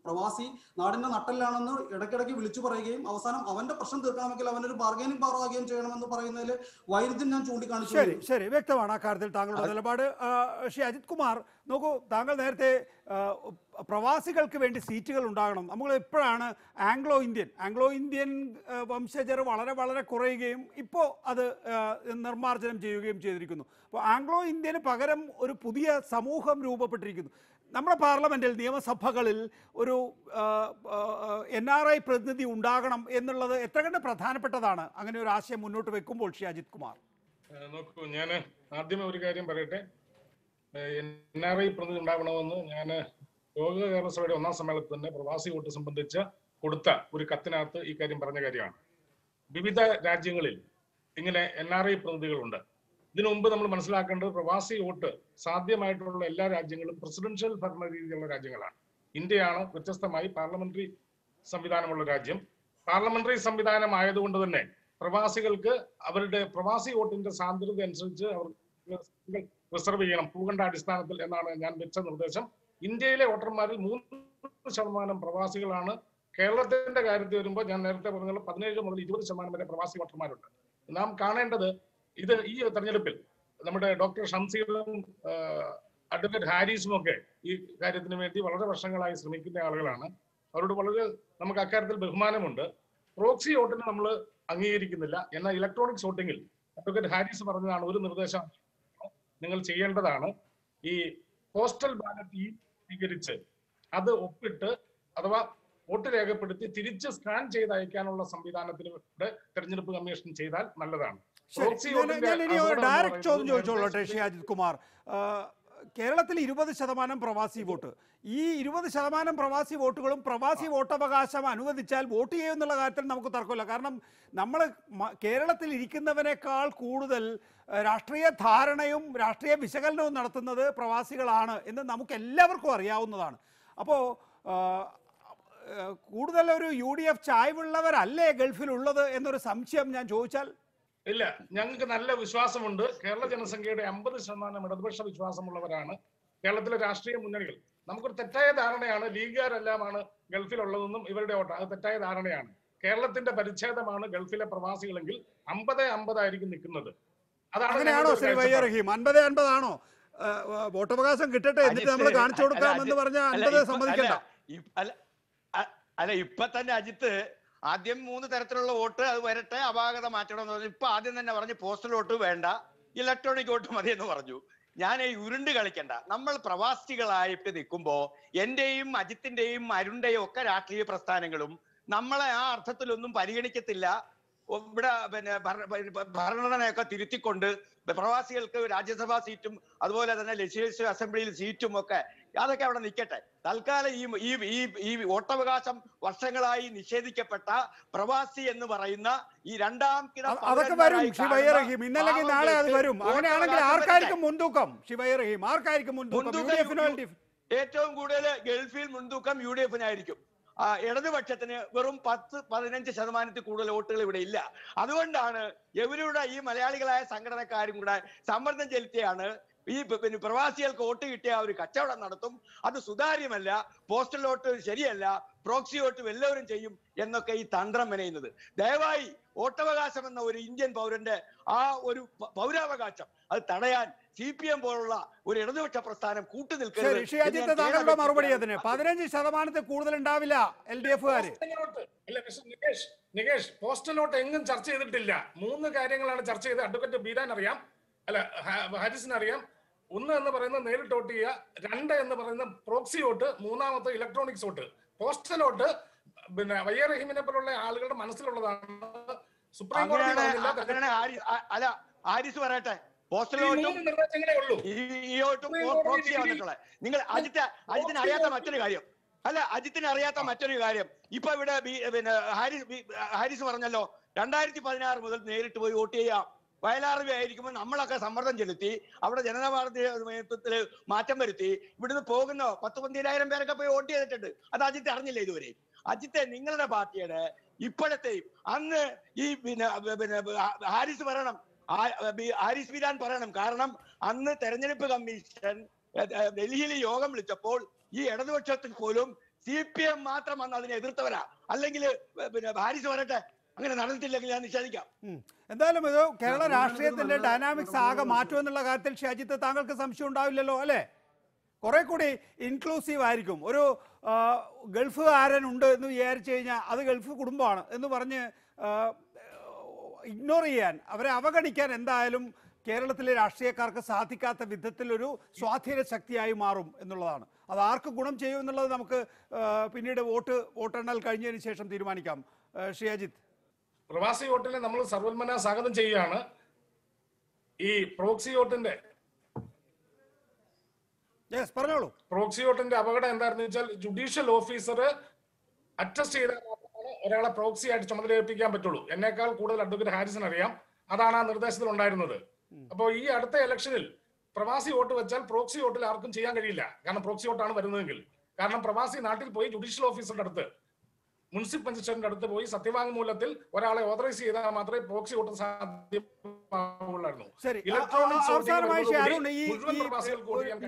പ്രവാസി നാടിന്റെ നട്ടലിലാണെന്ന് ഇടയ്ക്കിടയ്ക്ക് വിളിച്ചു പറയുകയും അവസാനം അവന്റെ പ്രശ്നം തീർക്കണമെങ്കിൽ അവനൊരു ബാർഗെയിനിങ് പവർ ആകുകയും ചെയ്യണമെന്ന് പറയുന്നതിൽ വൈരുദ്ധ്യം ഞാൻ ചൂണ്ടിക്കാണിച്ചു. ശരി, വ്യക്തമാണ് ആ കാര്യത്തിൽ താങ്കളുടെ നിലപാട്. ശ്രീ അജിത് കുമാർ, നോക്കൂ, താങ്കൾ നേരത്തെ പ്രവാസികൾക്ക് വേണ്ടി സീറ്റുകൾ ഉണ്ടാകണം. നമ്മൾ എപ്പോഴാണ് ആംഗ്ലോ ഇന്ത്യൻ വംശജർ വളരെ കുറയുകയും ഇപ്പോൾ അത് നിർമ്മാർജ്ജനം ചെയ്യുകയും ചെയ്തിരിക്കുന്നു. അപ്പോൾ ആംഗ്ലോ ഇന്ത്യന് പകരം ഒരു പുതിയ സമൂഹം രൂപപ്പെട്ടിരിക്കുന്നു. നമ്മുടെ പാർലമെന്റിൽ, നിയമസഭകളിൽ ഒരു NRI പ്രതിനിധി ഉണ്ടാകണം എന്നുള്ളത് എത്ര കണ്ട് പ്രധാനപ്പെട്ടതാണ് അങ്ങനെ ഒരു ആശയം മുന്നോട്ട് വെക്കുമ്പോൾ? ശ്രീ അജിത് കുമാർ, നോക്കൂ, ഞാൻ ആദ്യമേ ഒരു കാര്യം പറയട്ടെ. NRI പ്രതിനിധി ഉണ്ടാവണമെന്ന് ഞാൻ ലോക കേരള സഭയുടെ 1ാം സമ്മേളനത്തിൽ തന്നെ പ്രവാസി വോട്ട് സംബന്ധിച്ച് കൊടുത്ത ഒരു കത്തിനകത്ത് ഈ കാര്യം പറഞ്ഞ കാര്യമാണ്. വിവിധ രാജ്യങ്ങളിൽ ഇങ്ങനെ NRI പ്രതിനിധികളുണ്ട്. ഇതിനു മുമ്പ് നമ്മൾ മനസ്സിലാക്കേണ്ടത് പ്രവാസി വോട്ട് സാധ്യമായിട്ടുള്ള എല്ലാ രാജ്യങ്ങളും പ്രസിഡൻഷ്യൽ ഭരണ രീതിയിലുള്ള രാജ്യങ്ങളാണ്. ഇന്ത്യയാണ് വ്യത്യസ്തമായി പാർലമെന്ററി സംവിധാനമുള്ള രാജ്യം. പാർലമെന്ററി സംവിധാനം ആയതുകൊണ്ട് തന്നെ പ്രവാസികൾക്ക് അവരുടെ പ്രവാസി വോട്ടിന്റെ സാന്ദ്രത അനുസരിച്ച് അവർക്ക് റിസർവ് ചെയ്യണം ഭൂഖണ്ഡ അടിസ്ഥാനത്തിൽ എന്നാണ് ഞാൻ വെച്ച നിർദ്ദേശം. ഇന്ത്യയിലെ വോട്ടർമാരിൽ 3% പ്രവാസികളാണ്. കേരളത്തിന്റെ കാര്യത്തിൽ വരുമ്പോൾ ഞാൻ നേരത്തെ പറഞ്ഞ 17 മുതൽ 20% വരെ പ്രവാസി വോട്ടർമാരുണ്ട്. നാം കാണേണ്ടത് ഈ തെരഞ്ഞെടുപ്പിൽ നമ്മുടെ ഡോക്ടർ ഷംസീറും അഡ്വക്കേറ്റ് ഹാരിസും ഒക്കെ ഈ കാര്യത്തിന് വേണ്ടി വളരെ വർഷങ്ങളായി ശ്രമിക്കുന്ന ആളുകളാണ്. അവരോട് വളരെ നമുക്ക് അക്കാര്യത്തിൽ ബഹുമാനമുണ്ട്. പ്രോക്സി വോട്ടിന് നമ്മൾ അംഗീകരിക്കുന്നില്ല. എന്നാൽ ഇലക്ട്രോണിക്സ് വോട്ടിങ്ങിൽ അഡ്വക്കേറ്റ് ഹാരിസ് പറഞ്ഞതാണ് ഒരു നിർദ്ദേശം നിങ്ങൾ ചെയ്യേണ്ടതാണ്. ഈ പോസ്റ്റൽ ബാലറ്റ് സ്വീകരിച്ച് അത് ഒപ്പിട്ട്, അഥവാ വോട്ട് രേഖപ്പെടുത്തി തിരിച്ച് സ്കാൻ ചെയ്ത് അയക്കാനുള്ള സംവിധാനത്തിലൂടെ തെരഞ്ഞെടുപ്പ് കമ്മീഷൻ ചെയ്താൽ നല്ലതാണ്. ഡയറക്റ്റ് ചോദ്യം ചോദിച്ചോളട്ടെ ശ്രീ അജിത് കുമാർ. കേരളത്തിൽ 20% പ്രവാസി വോട്ട്. ഈ 20% പ്രവാസി വോട്ടുകളും പ്രവാസി വോട്ടവകാശം അനുവദിച്ചാൽ വോട്ട് ചെയ്യുമെന്നുള്ള കാര്യത്തിൽ നമുക്ക് തർക്കമില്ല. കാരണം നമ്മൾ കേരളത്തിൽ ഇരിക്കുന്നവനേക്കാൾ കൂടുതൽ രാഷ്ട്രീയ ധാരണയും രാഷ്ട്രീയ വിശകലനവും നടത്തുന്നത് പ്രവാസികളാണ് എന്ന് നമുക്ക് എല്ലാവർക്കും അറിയാവുന്നതാണ്. അപ്പോൾ കൂടുതൽ ഒരു UDF ചായ്വുള്ളവരല്ലേ ഗൾഫിലുള്ളത് എന്നൊരു സംശയം ഞാൻ ചോദിച്ചാൽ? ഇല്ല, ഞങ്ങൾക്ക് നല്ല വിശ്വാസമുണ്ട്. കേരള ജനസംഖ്യയുടെ 50% ഇടതുപക്ഷ വിശ്വാസമുള്ളവരാണ് കേരളത്തിലെ രാഷ്ട്രീയ മുന്നണികൾ. നമുക്കൊരു തെറ്റായ ധാരണയാണ് ലീഗുകാരെല്ലാമാണ് ഗൾഫിലുള്ളതെന്നും ഇവരുടെ വോട്ട്, അത് തെറ്റായ ധാരണയാണ്. കേരളത്തിന്റെ പരിച്ഛേദമാണ് ഗൾഫിലെ പ്രവാസികളെങ്കിൽ 50-50 ആയിരിക്കും നിൽക്കുന്നത്. അങ്ങനെയാണോ ശ്രീ വയ്യറഹീം? 50-50 ആണോ? വോട്ടവകാശം കിട്ടട്ടെ, എന്നിട്ട് നമ്മൾ കാണിച്ചു കൊടുക്കാമെന്ന് പറഞ്ഞാൽ 50 സമ്മതിക്കണ്ട. അല്ല, ഇപ്പൊ തന്നെ അജിത്ത് ആദ്യം 3 തരത്തിലുള്ള വോട്ട് അത് വരട്ടെ, അപാകത മാറ്റണം എന്ന് പറഞ്ഞു. ഇപ്പൊ ആദ്യം തന്നെ പറഞ്ഞു പോസ്റ്റൽ വോട്ട് വേണ്ട, ഇലക്ട്രോണിക് വോട്ട് മതി എന്ന് പറഞ്ഞു. ഞാൻ ഉരുണ്ട് കളിക്കണ്ട. നമ്മൾ പ്രവാസികളായിട്ട് നിൽക്കുമ്പോ എന്റെയും അജിത്തിന്റെയും അരുണിന്റെയും ഒക്കെ രാഷ്ട്രീയ പ്രസ്ഥാനങ്ങളും നമ്മളെ ആ അർത്ഥത്തിലൊന്നും പരിഗണിക്കത്തില്ല. ഇവിടെ ഭരണഘടനയൊക്കെ തിരുത്തിക്കൊണ്ട് പ്രവാസികൾക്ക് രാജ്യസഭാ സീറ്റും അതുപോലെ തന്നെ ലെജിസ്ലേറ്റീവ് അസംബ്ലിയിൽ സീറ്റും ഒക്കെ അതൊക്കെ അവിടെ നിൽക്കട്ടെ. തൽക്കാലം ഈ വോട്ടവകാശം വർഷങ്ങളായി നിഷേധിക്കപ്പെട്ട പ്രവാസി എന്ന് പറയുന്ന ഈ രണ്ടാം കിട അതൊക്കെ വരും ശിവയ്യറഹീം, ഇന്നല്ലെങ്കിൽ നാളെ അത് വരും. അങ്ങനെയാണെങ്കിൽ ആർക്കായിരിക്കും മുൻതൂക്കം ശിവയ്യറഹീം? ആർക്കായിരിക്കും മുൻതൂക്കം? ഏറ്റവും കൂടുതൽ ഗൾഫിൽ മുൻതൂക്കം UDF-നായിരിക്കും. ഇടതുപക്ഷത്തിന് വെറും 10-15% കൂടുതൽ വോട്ടുകൾ ഇവിടെ ഇല്ല. അതുകൊണ്ടാണ് ഇവരുടെ ഈ മലയാളികളായ സംഘടനക്കാരും കൂടെ സമ്മർദ്ദം ചെലുത്തിയാണ് ഈ പ്രവാസികൾക്ക് വോട്ട് കിട്ടിയ ഒരു കച്ചവടം നടത്തും, അത് സുതാര്യമല്ല, പോസ്റ്റൽ വോട്ട് ശരിയല്ല, പ്രോക്സി വോട്ട് എല്ലാവരും ചെയ്യും എന്നൊക്കെ ഈ തന്ത്രം മെനയുന്നത്. ദയവായി വോട്ടവകാശം എന്ന ഒരു ഇന്ത്യൻ പൗരന്റെ ആ ഒരു പൗരാവകാശം അത് തടയാൻ CPM പോലുള്ള ഒരു ഇടതുപക്ഷ പ്രസ്ഥാനം കൂട്ടുനിൽക്കരുത്. താങ്കളുടെ മറുപടി അതിന് 15% കൂടുതൽ ഉണ്ടാവില്ല LDF-കാര്. നികേഷ്, പോസ്റ്റൽ വോട്ട് എങ്ങും ചർച്ച ചെയ്തിട്ടില്ല. 3 കാര്യങ്ങളാണ് ചർച്ച ചെയ്തത്. അഡ്വക്കേറ്റ് ബീരാൻ അറിയാം, അല്ല ഹാരിസിന് അറിയാം. 1 എന്ന് പറയുന്നത് നേരിട്ട് വോട്ട് ചെയ്യുക, 2 എന്ന് പറയുന്നത് proxy vote, 3 electronics vote. Postal vote പിന്നെ വയ്യറഹീമിനെ പോലുള്ള ആളുകളുടെ മനസ്സിലുള്ളതാണ്. സുപ്രീം കോടതി ഹാരിസ് പറയട്ടെ, പോസ്റ്റൽ വോട്ടും ഈ വോട്ടും പ്രോക്സി വന്നിട്ടുള്ളത്. നിങ്ങൾ അജിത്തിന് അറിയാത്ത മറ്റൊരു കാര്യം, അജിത്തിന് അറിയാത്ത മറ്റൊരു കാര്യം, ഇപ്പൊ ഇവിടെ പിന്നെ ഹാരിസ് പറഞ്ഞല്ലോ 2016 മുതൽ നേരിട്ട് പോയി വോട്ട് ചെയ്യാം. വയലാർ ആയിരിക്കുമ്പോൾ നമ്മളൊക്കെ സമ്മർദ്ദം ചെലുത്തി, അവിടെ ജനതാ പാർട്ടി നേതൃത്വത്തിൽ മാറ്റം വരുത്തി, ഇവിടുന്ന് പോകുന്ന 10-15,000 പേരൊക്കെ പോയി വോട്ട് ചെയ്തിട്ടുണ്ട്. അത് അജിത്ത് അറിഞ്ഞില്ല ഇതുവരെ. അജിത്തെ നിങ്ങളുടെ പാർട്ടിയുടെ ഇപ്പോഴത്തെയും അന്ന് ഈ പിന്നെ ഹാരിസ് പറയണം, ഹാരിസ് ബീരാൻ പറയണം. കാരണം അന്ന് തെരഞ്ഞെടുപ്പ് കമ്മീഷൻ ഡൽഹിയിൽ യോഗം വിളിച്ചപ്പോൾ ഈ ഇടതുപക്ഷത്തിൽ പോലും CPM മാത്രം വന്ന് അതിനെ എതിർത്തവരാ. അല്ലെങ്കിൽ പിന്നെ ഹാരിസ് പറയട്ടെ, അങ്ങനെ നടന്നിട്ടില്ലെങ്കിൽ ഞാൻ നിഷേധിക്കാം. എന്തായാലും ഇത് കേരള രാഷ്ട്രീയത്തിന്റെ ഡൈനാമിക്സ് ആകെ മാറ്റുമെന്നുള്ള കാര്യത്തിൽ ഷാജിത്ത് താങ്കൾക്ക് സംശയം ഉണ്ടാവില്ലല്ലോ അല്ലേ? കുറെ കൂടി ഇൻക്ലൂസീവ് ആയിരിക്കും. ഒരു ഗൾഫുകാരൻ ഉണ്ട് എന്ന് വിചാരിച്ചു കഴിഞ്ഞാൽ അത് ഗൾഫ് കുടുംബമാണ് എന്ന് പറഞ്ഞ് ഇഗ്നോർ ചെയ്യാൻ, അവരെ അവഗണിക്കാൻ എന്തായാലും കേരളത്തിലെ രാഷ്ട്രീയക്കാർക്ക് സാധിക്കാത്ത വിധത്തിലൊരു സ്വാധീന ശക്തിയായി മാറും എന്നുള്ളതാണ്. അത് ആർക്ക് ഗുണം ചെയ്യും എന്നുള്ളത് നമുക്ക് പിന്നീട് വോട്ടെണ്ണൽ കഴിഞ്ഞതിന് ശേഷം തീരുമാനിക്കാം. ശ്രീ അജിത്ത്, പ്രവാസി വോട്ടിനെ നമ്മൾ സർവന്മന സ്വാഗതം ചെയ്യുകയാണ്. ഈ പ്രോക്സി വോട്ടിന്റെ പ്രോക്സി വോട്ടിന്റെ അപകടം എന്താണെന്ന് വെച്ചാൽ ജുഡീഷ്യൽ ഓഫീസർ അറ്റസ്റ്റ് ചെയ്താൽ മാത്രമാണ് ഒരാളെ പ്രോക്സി ആയിട്ട് ചുമതലയേൽപ്പിക്കാൻ പറ്റുള്ളൂ. എന്നേക്കാൾ കൂടുതൽ അഡ്വക്കേറ്റ് ഹാരിസിന് അറിയാം. അതാണ് ആ നിർദ്ദേശത്തിൽ ഉണ്ടായിരുന്നത്. അപ്പോൾ ഈ അടുത്ത ഇലക്ഷനിൽ പ്രവാസി വോട്ട് വെച്ചാൽ പ്രോക്സി വോട്ടിൽ ആർക്കും ചെയ്യാൻ കഴിയില്ല. കാരണം പ്രോക്സി വോട്ടാണ് വരുന്നതെങ്കിൽ. കാരണം പ്രവാസി നാട്ടിൽ പോയി ജുഡീഷ്യൽ ഓഫീസറിന്റെ അടുത്ത്, മുനിസിപ്പൽ മജിസ്ട്രേറ്റിന്റെ അടുത്ത് പോയി സത്യവാങ്മൂലത്തിൽ ഒരാളെ ഓതറൈസ് ചെയ്താൽ മാത്രമേ പ്രോക്സി വോട്ട് സാധ്യമാവുള്ളായിരുന്നു.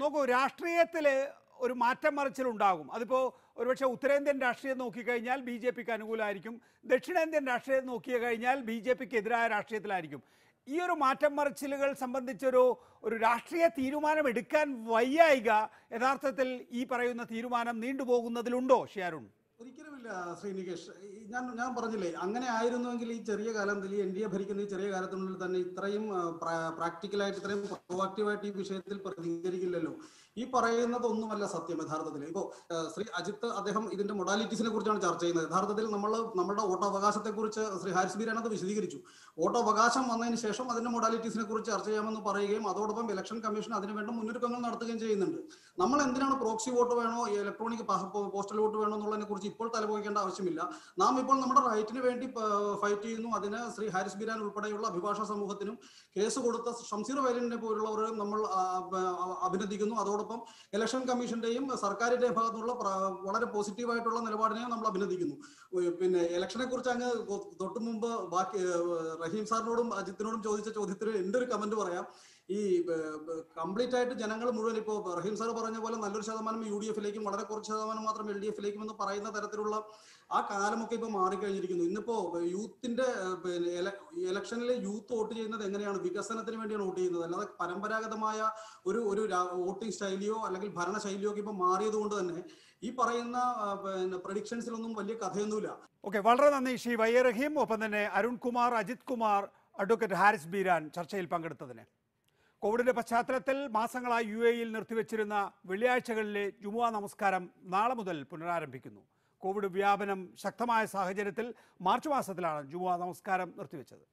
നോക്കൂ, രാഷ്ട്രീയത്തില് ഒരു മാറ്റം മറിച്ചിലുണ്ടാകും. അതിപ്പോ ഒരുപക്ഷെ ഉത്തരേന്ത്യൻ രാഷ്ട്രീയം നോക്കിക്കഴിഞ്ഞാൽ BJPക്ക് അനുകൂലമായിരിക്കും, ദക്ഷിണേന്ത്യൻ രാഷ്ട്രീയം നോക്കി കഴിഞ്ഞാൽ BJPക്ക് എതിരായ രാഷ്ട്രീയത്തിലായിരിക്കും. ഈ ഒരു മാറ്റം മറിച്ചിലുകൾ സംബന്ധിച്ചൊരു രാഷ്ട്രീയ തീരുമാനം എടുക്കാൻ വയ്യായിക യഥാർത്ഥത്തിൽ ഈ പറയുന്ന തീരുമാനം നീണ്ടുപോകുന്നതിലുണ്ടോ ഷിയാരുൺ? ഒരിക്കലുമില്ല ശ്രീ നികേഷ്. ഞാൻ പറഞ്ഞില്ലേ, അങ്ങനെ ആയിരുന്നുവെങ്കിൽ ഈ ചെറിയ കാലത്തിൽ ഈ NDA ഭരിക്കുന്ന ഈ ചെറിയ കാലത്തിനുള്ളിൽ തന്നെ ഇത്രയും പ്രാക്ടിക്കലായിട്ട് ഇത്രയും പ്രൊആക്റ്റീവായിട്ട് ഈ വിഷയത്തിൽ പ്രതികരിക്കില്ലല്ലോ. ഈ പറയുന്നതൊന്നുമല്ല സത്യം യഥാർത്ഥത്തിൽ. ഇപ്പോൾ ശ്രീ അജിത്ത് അദ്ദേഹം ഇതിന്റെ മൊഡാലിറ്റീസിനെ കുറിച്ചാണ് ചർച്ച ചെയ്യുന്നത്. യഥാർത്ഥത്തിൽ നമ്മുടെ വോട്ടവകാശത്തെ കുറിച്ച് ശ്രീ ഹാരിസ് ബീരാൻ അത് വിശദീകരിച്ചു. വോട്ടവകാശം വന്നതിന് ശേഷം അതിന്റെ മൊഡാലിറ്റീസിനെ കുറിച്ച് ചർച്ച ചെയ്യാമെന്ന് പറയുകയും അതോടൊപ്പം ഇലക്ഷൻ കമ്മീഷൻ അതിനുവേണ്ട മുന്നൊരുക്കങ്ങൾ നടത്തുകയും ചെയ്യുന്നുണ്ട്. നമ്മൾ എന്തിനാണ് പ്രോക്സി വോട്ട് വേണോ ഇലക്ട്രോണിക് പോസ്റ്റൽ വോട്ട് വേണോ എന്നുള്ളതിനെ കുറിച്ച് ഇപ്പോൾ തലപോയിക്കേണ്ട ആവശ്യമില്ല. നാം ഇപ്പോൾ നമ്മുടെ റൈറ്റിന് വേണ്ടി ഫൈറ്റ് ചെയ്യുന്നു. അതിന് ശ്രീ ഹാരിസ് ബീരാൻ ഉൾപ്പെടെയുള്ള അഭിഭാഷക സമൂഹത്തിനും കേസ് കൊടുത്ത ഷംസീർ വയലിനെ പോലുള്ളവരെ നമ്മൾ അഭിനന്ദിക്കുന്നു. അതോടൊപ്പം ഇലക്ഷൻ കമ്മീഷന്റെയും സർക്കാരിന്റെയും ഭാഗത്തുള്ള വളരെ പോസിറ്റീവായിട്ടുള്ള നിലപാടിനെയും നമ്മൾ അഭിനന്ദിക്കുന്നു. പിന്നെ ഇലക്ഷനെ കുറിച്ച് അങ്ങ് തൊട്ടു മുമ്പ് ബാക്കി റഹീം സാറിനോടും അജിത്തിനോടും ചോദിച്ച ചോദ്യത്തിന് എൻ്റെ ഒരു കമന്റ് പറയാം. ഈ കംപ്ലീറ്റ് ആയിട്ട് ജനങ്ങൾ മുഴുവൻ ഇപ്പോൾ റഹീം സാർ പറഞ്ഞ പോലെ നല്ലൊരു ശതമാനം UDF-ലേക്കും വളരെ കുറച്ച് ശതമാനം മാത്രം LDF-ലേക്കും എന്ന് പറയുന്ന തരത്തിലുള്ള ആ കാലമൊക്കെ ഇപ്പൊ മാറിക്കഴിഞ്ഞിരിക്കുന്നു. ഇന്നിപ്പോ യൂത്തിന്റെ ഇലക്ഷനിൽ യൂത്ത് വോട്ട് ചെയ്യുന്നത് എങ്ങനെയാണ്? വികസനത്തിന് വേണ്ടിയാണ് വോട്ട് ചെയ്യുന്നത്, അല്ലാതെ പരമ്പരാഗതമായ ഒരു വോട്ടിംഗ് സ്റ്റൈലിയോ അല്ലെങ്കിൽ ഭരണശൈലിയോ ഒക്കെ ഇപ്പൊ മാറിയത് കൊണ്ട് തന്നെ ഈ പറയുന്ന പ്രഡിക്ഷൻസിലൊന്നും വലിയ കഥയൊന്നുമില്ല. ഓക്കെ, വളരെ നന്ദി ശ്രീ വൈ എ റഹീം. ഒപ്പം തന്നെ അരുൺകുമാർ, അജിത് കുമാർ, അഡ്വക്കേറ്റ് ഹാരിസ് ബീരാൻ ചർച്ചയിൽ പങ്കെടുത്തതിന്. കോവിഡിന്റെ പശ്ചാത്തലത്തിൽ മാസങ്ങളായി UAE-യിൽ നിർത്തിവെച്ചിരുന്ന വെള്ളിയാഴ്ചകളിലെ ജുമുഅ നമസ്കാരം നാളെ മുതൽ പുനരാരംഭിക്കുന്നു. കോവിഡ് വ്യാപനം ശക്തമായ സാഹചര്യത്തിൽ മാർച്ച് മാസത്തിലാണ് ജുമുഅ നമസ്കാരം നിർത്തിവെച്ചത്.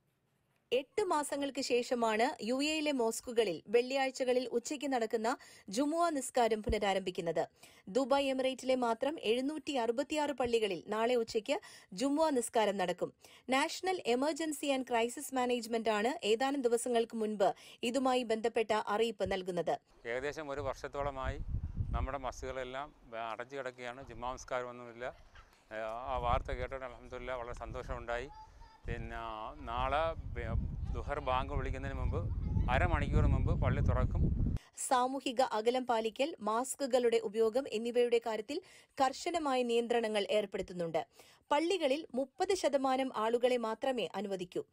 8 മാസങ്ങൾക്ക് ശേഷമാണ് UAE-യിലെ മോസ്കുകളിൽ വെള്ളിയാഴ്ചകളിൽ ഉച്ചയ്ക്ക് നടക്കുന്ന ജുമുഅ നിസ്കാരം പുനരാരംഭിക്കുന്നത്. ദുബായ് എമിറേറ്റിലെ മാത്രം 766 പള്ളികളിൽ നാളെ ഉച്ചയ്ക്ക് ജുമുഅ നിസ്കാരം നടക്കും. National emergency and crisis management ആണ് ഏതാനും ദിവസങ്ങൾക്ക് മുൻപ് ഇതുമായി ബന്ധപ്പെട്ട അറിയിപ്പ് നൽകുന്നത്. ഏകദേശം ഒരു വർഷത്തോളമായി നമ്മുടെ മസ്ജിദുകളെല്ലാം അടച്ചു കിടക്കുകയാണ്. ജുമുഅ നമസ്കാരമൊന്നുമില്ല. ആ വാർത്ത കേട്ടോടെ അൽഹംദുലില്ലാ വളരെ സന്തോഷമുണ്ടായി. പിന്നെ നാളെ ദുഹർ ബാങ്ക് വിളിക്കുന്നതിന് മുമ്പ് അരമണിക്കൂർ മുമ്പ് പള്ളി തുറക്കും. സാമൂഹിക അകലം പാലിക്കൽ, മാസ്കുകളുടെ ഉപയോഗം എന്നിവയുടെ കാര്യത്തിൽ കർശനമായ നിയന്ത്രണങ്ങൾ ഏർപ്പെടുത്തുന്നുണ്ട്. പള്ളികളിൽ 30% ആളുകളെ മാത്രമേ അനുവദിക്കൂ.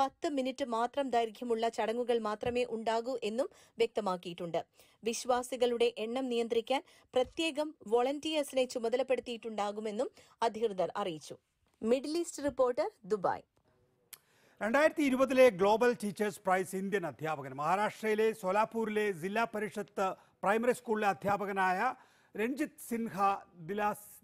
10 മിനിറ്റ് മാത്രം ദൈർഘ്യമുള്ള ചടങ്ങുകൾ മാത്രമേ ഉണ്ടാകൂ എന്നും വ്യക്തമാക്കിയിട്ടുണ്ട്. വിശ്വാസികളുടെ എണ്ണം നിയന്ത്രിക്കാൻ പ്രത്യേകം വോളണ്ടിയേഴ്സിനെ ചുമതലപ്പെടുത്തിയിട്ടുണ്ടാകുമെന്നും അധികൃതർ അറിയിച്ചു. Middle east reporter, Dubai. 2020 global teachers prize Indian അധ്യാപകൻ മഹാരാഷ്ട്രയിലെ സോലാപൂരിലെ ജില്ലാ പരിഷത്ത് പ്രൈമറി സ്കൂളിലെ അധ്യാപകനായ രഞ്ജിത്ത് സിൻഹ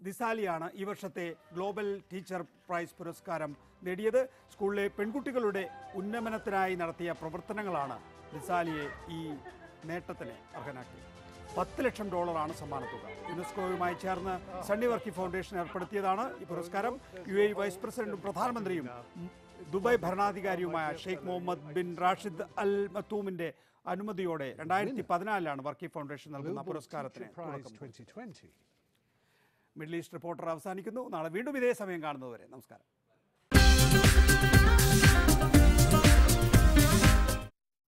ദിസാലിയാണ് ഈ വർഷത്തെ ഗ്ലോബൽ ടീച്ചർ പ്രൈസ് പുരസ്കാരം നേടിയത്. സ്കൂളിലെ പെൺകുട്ടികളുടെ ഉന്നമനത്തിനായി നടത്തിയ പ്രവർത്തനങ്ങളാണ് ദിസാലിയെ ഈ നേട്ടത്തിന് അർഹനാക്കിയത്. $10 ലക്ഷം സമ്മാനത്തുക. യുനെസ്കോയുമായി ചേർന്ന് സണ്ണി വർക്കി ഫൗണ്ടേഷൻ ഏർപ്പെടുത്തിയതാണ് ഈ പുരസ്കാരം. UAE വൈസ് പ്രസിഡന്റും പ്രധാനമന്ത്രിയും ദുബായ് ഭരണാധികാരിയുമായ Sheikh Mohammed bin Rashid Al മത്തൂമിന്റെ അനുമതിയോടെ 2014 വർക്കി ഫൗണ്ടേഷൻ നൽകുന്ന പുരസ്കാരത്തിന് തുടക്കം. മിഡിൽ ഈസ്റ്റ് റിപ്പോർട്ടർ അവസാനിക്കുന്നു. നാളെ വീണ്ടും ഇതേ സമയം കാണുന്നതുവരെ നമസ്കാരം.